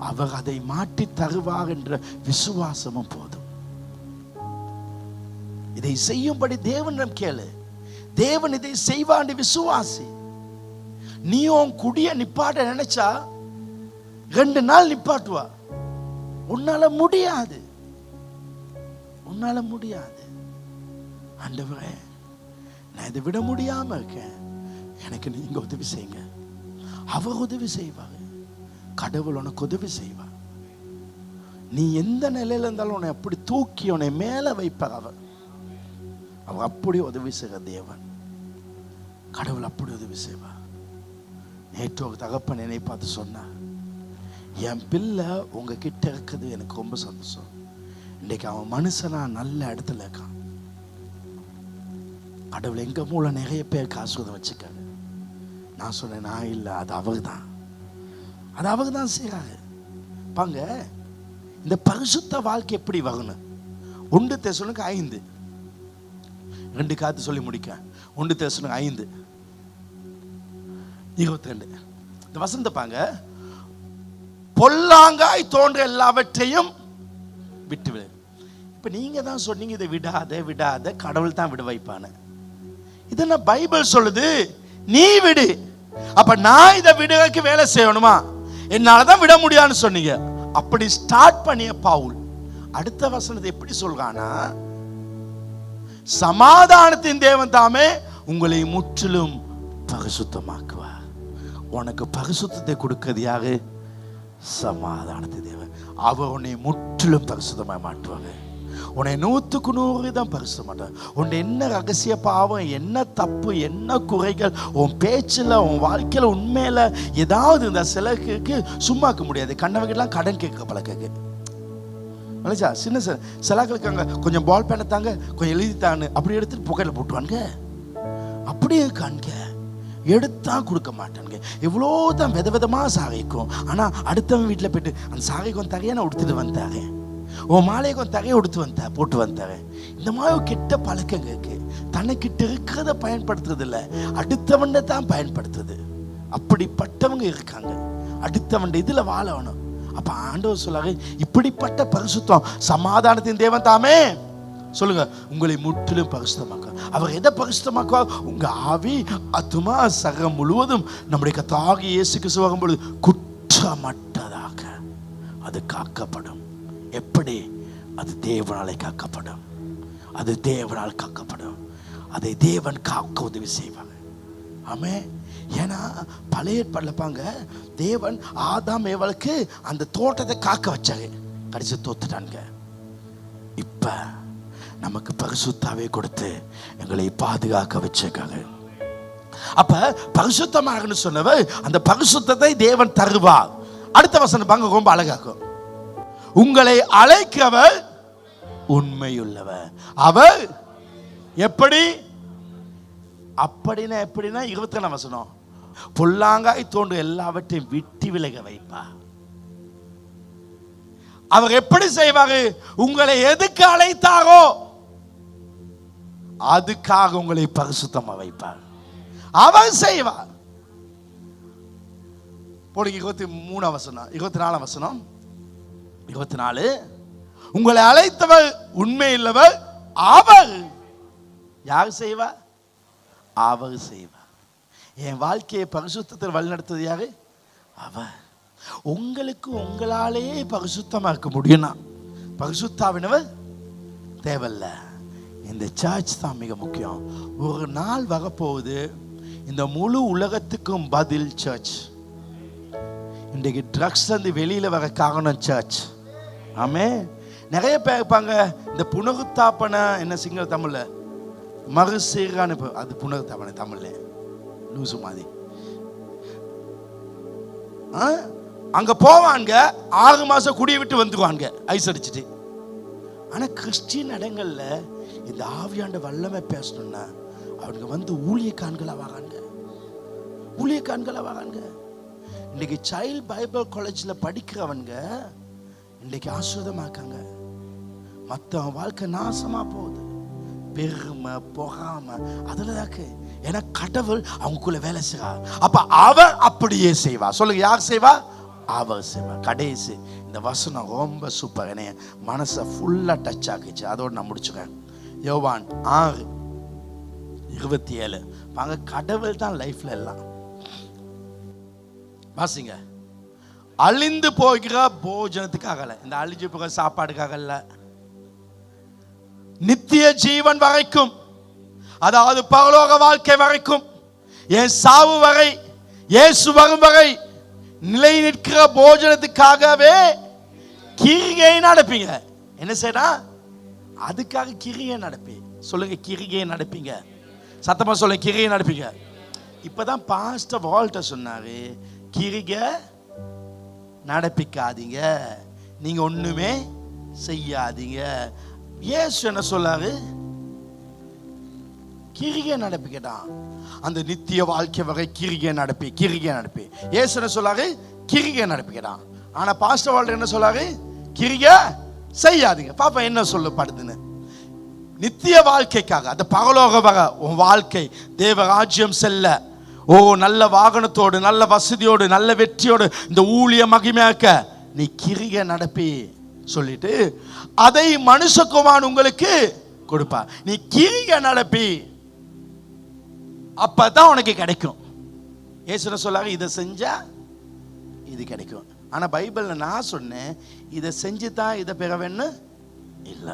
அவர் அதை மாற்றி தருவார் என்ற விசுவாசமும் போதும். இதை செய்யும்படி தேவனிடம் கேளு. தேவன் இதை செய்வான் விசுவாசி. நீ உன் குடிய நிப்பாட்ட நினைச்சா 2 நாள் நிப்பாட்டுவா. உன்னால முடியாது, உன்னால முடியாது. ஆண்டவரே, நான் இதை விட முடியாம இருக்கேன், எனக்கு நீங்க உதவி செய்யுங்க. அவர் உதவி செய்வார். கடவுள் உனக்கு உதவி செய்வார். நீ எந்த நிலையில இருந்தாலும் உன்னை அப்படி தூக்கி உன்னை மேல வைப்பார். அவர் அப்படி உதவி செய்கிற தேவன். கடவுள் அப்படி உதவி செய்வார். நேற்று ஒரு தகப்பன் என்னை பார்த்து சொன்னார், என் பிள்ளை உங்ககிட்ட இருக்குது எனக்கு ரொம்ப சந்தோஷம். இன்னைக்கு அவன் மனுஷனா நல்ல இடத்துல இருக்கான். கடவுள் எங்க மூலம் நிறைய பேர் காசு வச்சுக்காரு. நான் சொன்னேன், நான் இல்லை, அது அவர் தான், அது அவர் தான் செய்யறாரு. பாங்க, இந்த பரிசுத்த வாழ்க்கை எப்படி வரணும்? 1 தெசலோனிக்கர் 5, 2 காத்து சொல்லி முடிக்க. 1 தெசலோனிக்கர் 5:22 இந்த வசனத்தை பாங்க. பொல்லாங்காய் தோன்ற எல்லாவற்றையும் விட்டுவிடு. இப்ப நீங்க தான் சொன்னீங்க இதை விடாத விடாத, கடவுள் தான் விட வைப்பான. இதெல்லாம் பைபிள் சொல்லுது, நீ விடு. அப்ப நான் இதை விடுறதுக்கு வேலை செய்யணுமா? என்னாலதான் விட முடியாதுன்னு சொன்னீங்க. அப்படி ஸ்டார்ட் பண்ணிய பவுல் அடுத்த வசனத்தை எப்படி சொல்றானா, சமாதானத்தின் தேவன் தாமே உங்களை முற்றிலும் பரிசுத்தமாக்குவார். உனக்கு பரிசுத்தத்தை கொடுக்கிறது யாரு? சமாதானத்தின் தேவன். அவர் உன்னை முற்றிலும் பரிசுத்தமாக மாற்றுவாங்க. உன்னை 100க்கு 100 தான் பரிசுத்த மாட்டார். உன் என்ன ரகசிய பாவம், என்ன தப்பு, என்ன குறைகள் உன் பேச்சில், உன் வாழ்க்கையில் உண்மையில ஏதாவது இந்த சிலருக்கு சும்மாக்க முடியாது. கண்ணவங்கெல்லாம் கடன் கேட்க பழக்க நினைச்சா சின்ன சிலாக்களுக்கு அங்கே கொஞ்சம் பால் பேனை தாங்க, கொஞ்சம் எழுதித்தான்னு அப்படி எடுத்துட்டு புகையில போட்டுவானுங்க. அப்படியே காண்க எடுத்தா கொடுக்க மாட்டானுங்க. எவ்வளோ தான் விதவிதமாக சாகைக்கும். ஆனால் அடுத்தவன் வீட்டில் போயிட்டு அந்த சாகைக்கும் தகையை நான் உடுத்துட்டு வந்தாங்க, உன் மாலைக்கும் தகையை உடுத்து வந்தா போட்டு வந்தாங்க. இந்த மாதிரி கெட்ட பழக்கங்க இருக்கு. தனக்கிட்ட இருக்கிறத பயன்படுத்துறது இல்லை, அடுத்தவன் தான் பயன்படுத்துறது. அப்படிப்பட்டவங்க இருக்காங்க. அடுத்தவன் இதுல வாழணும். அப்ப ஆண்டவர் சொல்லாரு, இப்படிப்பட்ட பரிசுத்தம் சமாதானத்தின் தேவன் தாமே சொல்லுங்க உங்களை முற்றிலும் பரிசுத்தமாக்க. அவர் எதை பரிசுத்தமாக்குவார்? உங்க ஆவி, ஆத்துமா, சகம் முழுவதும் நம்முடைய கர்த்தராகிய இயேசு கிறிஸ்து வரும்பொழுது குற்றமற்றதாக அது காக்கப்படும். எப்படி? அது தேவனாலே காக்கப்படும். அது தேவனால் காக்கப்படும். அதை தேவன் காக்க உதவி செய்வாங்க. ஆமே. ஏன்னா பழைய ஏற்பாடுலப்பாங்க தேவன் ஆதாம் ஏவாளுக்கு அந்த தோட்டத்தை காக்க வச்சாங்க, கடைசி தோத்துட்டாங்க. இப்ப நமக்கு பரிசுத்தாவே கொடுத்து எங்களை பாதுகாக்க வச்சிருக்காங்க. அப்ப பரிசுத்தமாக சொன்னவர் அந்த பரிசுத்தத்தை தேவன் தருவார். அடுத்த வசனம் பாங்க ரொம்ப அழகாக்கும். உங்களை அழைக்கிறவர் உண்மையுள்ளவர். அவர் எப்படி? அப்படின்னா எப்படின்னா 21 வசனம், பொல்லாங்காய் தோன்று எல்லாவற்றையும் விட்டு விலக வைப்பா. அவர் எப்படி செய்வாரு? உங்களை எதுக்கு அழைத்தாரோ அதுக்காக உங்களை பரிசுத்தமா வைப்பார். அவர் செய்வார். போடுங்க 23 வசனம், 24 வசனம். 24, உங்களை அழைத்தவர் உண்மை இல்லவர் அவர். யார் செய்வார்? அவர் செய்வார். என் வாழ்க்கையை பரிசுத்தத்தில் வழிநடத்துவது யாரு? அவர். உங்களுக்கு உங்களாலே பரிசுத்தமா இருக்க முடியும்னா பரிசுத்தாவினவர் தேவையில்ல. இந்த சர்ச் தான் மிக முக்கியம். ஒரு நாள் வரப்போகுது, இந்த முழு உலகத்துக்கும் பதில் சர்ச். இன்றைக்கு ட்ரக்ஸ்ல இருந்து வெளியில வர காரணம் சர்ச். ஆமே. நிறைய பேர் இருப்பாங்க, இந்த புனருத்தாப்பன என்ன சிங்கள தமிழ்ல மறுசீரான, அது புனருத்தாப்பன தமிழ்ல லூசு மாதிரி. அங்க போவாங்க, 6 மாசம் குடியை விட்டு வந்துருவாங்க ஐஸ் அடிச்சுட்டு. ஆனா கிறிஸ்டியன் இடங்கள்ல இந்த ஆவியாண்ட வல்லமை பேசணும்னா அவங்க வந்து ஊழியக்கான்களா வராங்க, ஊழியக்கான்களா வராங்க. இன்னைக்கு சைல்ட் பைபிள் காலேஜ்ல படிக்கிறவங்க இன்னைக்கு ஆஸ்வதமாக்காங்க. மற்றவன் வாழ்க்கை நாசமா போகுது, பெருமை பொறாமை அதுலதாக்கு. ஏன்னா கடவுள் அவங்களுக்குள்ள வேலை செய்வா. அப்ப அவர் அப்படியே செய்வா. சொல்லுங்க, யார் செய்வா? அவர் செய்வா. கடைசி இந்த வசனம் ரொம்ப சூப்பர், என்னைய மனசை ஃபுல்லா டச் ஆகிச்சு. அதோடு நான் முடிச்சுக்கிறேன். யோவான் 6:27. வாங்க, கடவுள் தான் லைஃப்ல எல்லாம். வாசிங்க. அழிந்து போகிற போஜனத்துக்காக இல்ல, இந்த அழிஞ்சு போகிற சாப்பாடுக்காக இல்ல, நித்திய ஜீவன் வரைக்கும், அதாவது பரலோக வாழ்க்கை வரைக்கும், என் சாவு வரை, இயேசு வரும் வரை நிலை நிற்கிற போஜனத்துக்காகவே கிரியை நடப்பீங்க. என்ன செய்யறா? அதுக்காக கிரியை நடப்பி. சொல்லுங்க, கிரியை நடப்பீங்க. சத்தமா சொல்லுங்க, கிரியை நடப்பீங்க. இப்பதான் பாஸ்டர் வால்டர் சொன்னாரு, கிரியை நடப்பிக்காதீங்க, நீங்க ஒண்ணுமே செய்யாதீங்க. இயேசு என்ன சொல்லாரு? கிரியை நடப்பிக்கட்டான். அந்த நித்திய வாழ்க்கை வகை கிரியை நடப்பி, கிரியை நடப்பி. இயேசு என்ன சொல்லாரு? கிரியை நடப்பிக்கட்டான். ஆனா பாஸ்டர் வால்டர் என்ன சொல்லாரு? கிரியை செய்யாதீங்க. பாப்பா என்ன சொல்லப்படுதுன்னு. நித்திய வாழ்க்கைக்காக, அந்த பரலோக வகை உன் வாழ்க்கை, தேவராஜ்யம் செல்ல, ஓ நல்ல வாகனத்தோடு, நல்ல வசதியோடு, நல்ல வெற்றியோடு இந்த ஊழிய மகிமையாக்க நீ கிரியை நடப்பி சொல்லிட்டு அதை மனுஷகுமாரன் உங்களுக்கு கொடுப்பா. நீ கிரியை நடப்பி, அப்பதான் உனக்கு கிடைக்கும். இயேசு சொல்லாங்க, இதை செஞ்சா இது கிடைக்கும். ஆனா பைபிள்ல நான் சொன்னேன், இதை செஞ்சுதான் இதை பெற வேணும் இல்ல.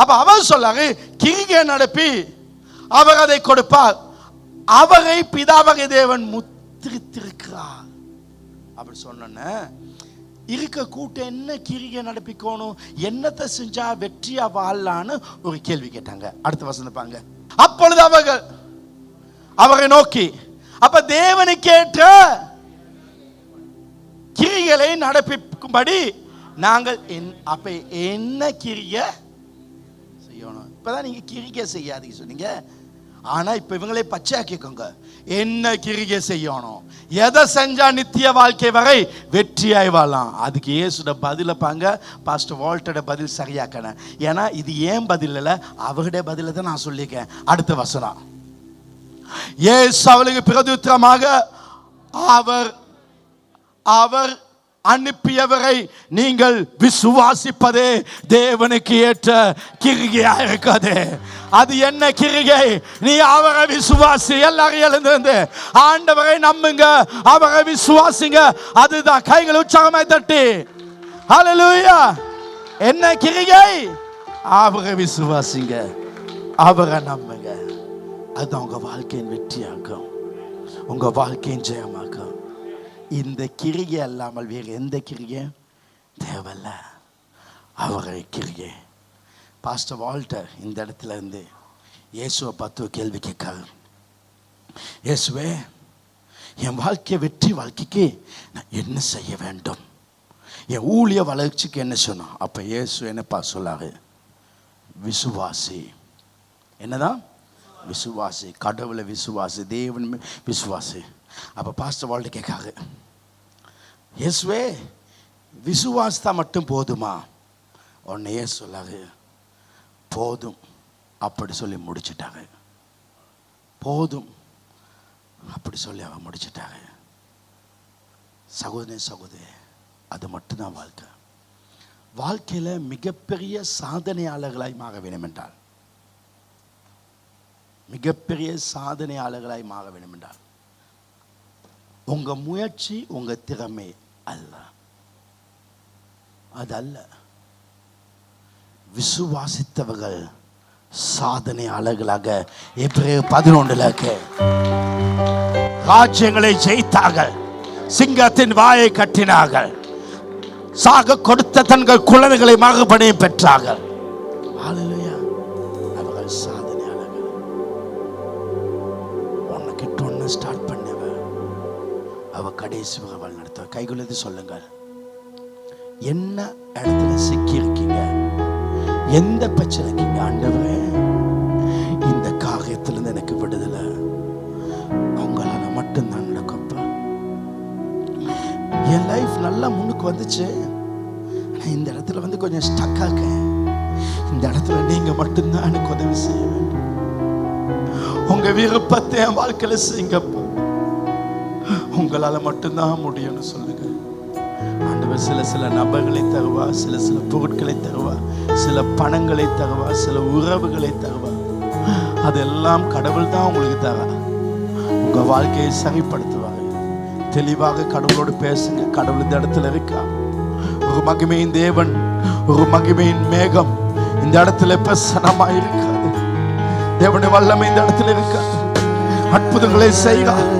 அப்ப அவர் சொல்லாங்க, கிரியை நடப்பி அவர் அதை கொடுப்பார். அவரை பிதாவகை தேவன் முத்திரித்திருக்கிறார். அப்படி சொன்ன இருக்க கூட்டம் என்ன கிரியை நடப்பிக்கணும், என்னத்தை செஞ்சா வெற்றியா வாழலான்னு ஒரு கேள்வி கேட்டாங்க. அடுத்த வசனம் பாங்க. அப்பொழுது அவர்கள் அவரை நோக்கி, அப்ப தேவனுக்கேற்ற கிரிகளை நடப்பிக்கும்படி நாங்கள் அப்ப என்ன கிரியை செய்யணும்? இப்பதான் நீங்க கிரியை செய்யாதீங்க சொன்னீங்க. ஆனா இப்ப இவங்களே பச்சையாக்கிக்கோங்க, என்ன கிரியை செய்யணும், எதை செஞ்சா நித்திய வாழ்க்கை வரை வெற்றியாய் வாழலாம். அதுக்கு இயேசுட பதில பாங்க. பாஸ்டர் வால்டரோட பதில் சரியாக்கணும். ஏன்னா இது ஏன் பதில் இல்ல, அவருடைய பதில தான் நான் சொல்லியிருக்கேன். அடுத்த வசனம். இயேசு அவளுக்கு பிரதியுத்தரமாக, அவர் அவர் அனுப்பியவரை நீங்கள் விசுவாசிப்பதே தேவனுக்கு ஏற்ற கிரிகையா இருக்காது. அது என்ன கிரிகை? நீ அவரை விசுவாசி. எல்லாரும் எழுந்து ஆண்டவரை நம்புங்க, அவரை விசுவாசிங்க. அதுதான். கைகள் உற்சாகமாய் தட்டி ஹல்லேலூயா. என்ன கிரிகை? அவரை விசுவாசிங்க, அவரை நம்புங்க. அதுதான் உங்க வாழ்க்கையின் வெற்றியாகும், உங்க வாழ்க்கையின் ஜெயமாகும். இந்த கிரியை அல்லாமல் வேறு எந்த கிரியை தேவையில்ல. அவரை கிரியை. பாஸ்டர் வால்டர் இந்த இடத்துல இருந்து இயேசுவை பார்த்து கேள்வி கேட்காரு. இயேசுவே, என் வாழ்க்கை வெற்றி வாழ்க்கைக்கு நான் என்ன செய்ய வேண்டும்? என் ஊழிய வளர்ச்சிக்கு என்ன சொன்னோம்? அப்ப இயேசு என்னப்பா சொல்லாரு? விசுவாசி. என்னதான்? விசுவாசி. கடவுளை விசுவாசி, தேவன் விசுவாசி. அப்ப பாஸ்டர் வால்டர் கேட்காரு, இயேசுவே விசுவாசத்தா மட்டும் போதுமா? உன்னையே சொல்லாது போதும் அப்படி சொல்லி முடிச்சிட்டாங்க. போதும் அப்படி சொல்லி அவன் முடிச்சிட்டாங்க. சகோதரி அது மட்டும்தான் வாழ்க்கை. வாழ்க்கையில மிகப்பெரிய சாதனையாளர்களாய் மாற வேண்டும் என்றால், மிகப்பெரிய சாதனையாளர்களாய் மாற வேண்டும் என்றால் உங்க முயற்சி உங்க திறமை அல்ல, அதல்ல. விசுவாசித்தவர்கள் சாதனையாளர்களாக எபிரேயர் 11 ராஜ்யங்களை ஜெயித்தார்கள், சிங்கத்தின் வாயை கட்டினார்கள், சாக கொடுத்த தங்கள் குழந்தைகளை மறுபடியும் பெற்றார்கள். ஹல்லேலூயா. அவர்கள் சாதனையாளர்கள். உனக்கிட்ட ஒன்று ஸ்டார்ட் பண்ணவ அவ கடைசி வரை நடத்த. கைகுலுதி சொல்லுங்கள், என்ன இடத்துல சிக்கி இருக்கீங்க, எந்த பிரச்சனை இருக்கீங்க? ஆண்டவரே, இந்த காரியத்திலிருந்து எனக்கு விடுதலை உங்களால மட்டும்தான் நடக்கும்ப்பா. என் லைஃப் நல்லா முன்னுக்கு வந்துச்சு, ஆனால் இந்த இடத்துல வந்து கொஞ்சம் ஸ்டக் ஆக. இந்த இடத்துல நீங்க மட்டும்தான் எனக்கு உதவி செய்ய வேண்டும். உங்க விருப்பத்தை என் வாழ்க்கையில செய்யுங்கப்பா. உங்களால மட்டும்தான் முடியும்னு சொல்லுங்க. ஆண்டவர் சில நபர்களை தருவா, சில பொருட்களை தருவா, சில பணங்களை தருவா, சில உறவுகளை தருவா. அதெல்லாம் கடவுள் தான் உங்களுக்கு தரா. உங்க வாழ்க்கையை சரிப்படுத்துவாங்க. தெளிவாக கடவுளோடு பேசுங்க. கடவுள் இந்த இடத்துல இருக்கா. ஒரு மகிமையின் தேவன், ஒரு மகிமையின் மேகம் இந்த இடத்துல பிரசன்னமா இருக்காது. தேவனுடைய வல்லமை இந்த இடத்துல இருக்காது. அற்புதங்களை செய்கிறார்.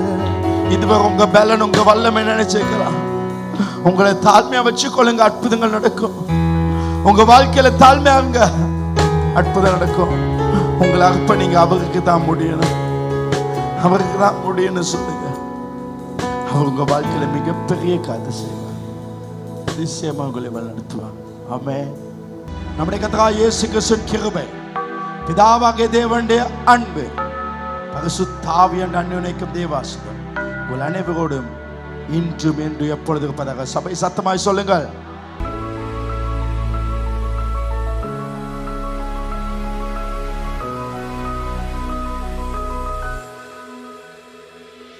இதுவரை உங்க பலன் உங்க வல்லமை நினைச்சிருக்கலாம். உங்களை தாழ்மையா வச்சுக்கொள்ளுங்க, அற்புதங்கள் நடக்கும். உங்க வாழ்க்கையில தாழ்மையாங்க, அற்புதம் நடக்கும். உங்களை அர்ப்பணிங்க. அவருக்கு தான் முடியணும், அவருக்கு தான் முடியும்னு சொல்லுங்க. அவர் உங்க வாழ்க்கையில மிகப்பெரிய காரியத்தை செய்வார். நிச்சயமா உங்களை வழிநடத்துவார். ஆமென். நம்முடைய கர்த்தராகிய இயேசு கிறிஸ்துவின் கிருபை, பிதாவாகிய தேவனுடைய அன்பு, பரிசுத்த ஆவியின் அன்யோன்யம் தேவாசீர்வாதம் உங்கள் அனைவரோடும் இன்றும் என்று எப்பொழுது இருப்பதாக. சபை சத்தமாய் சொல்லுங்கள்.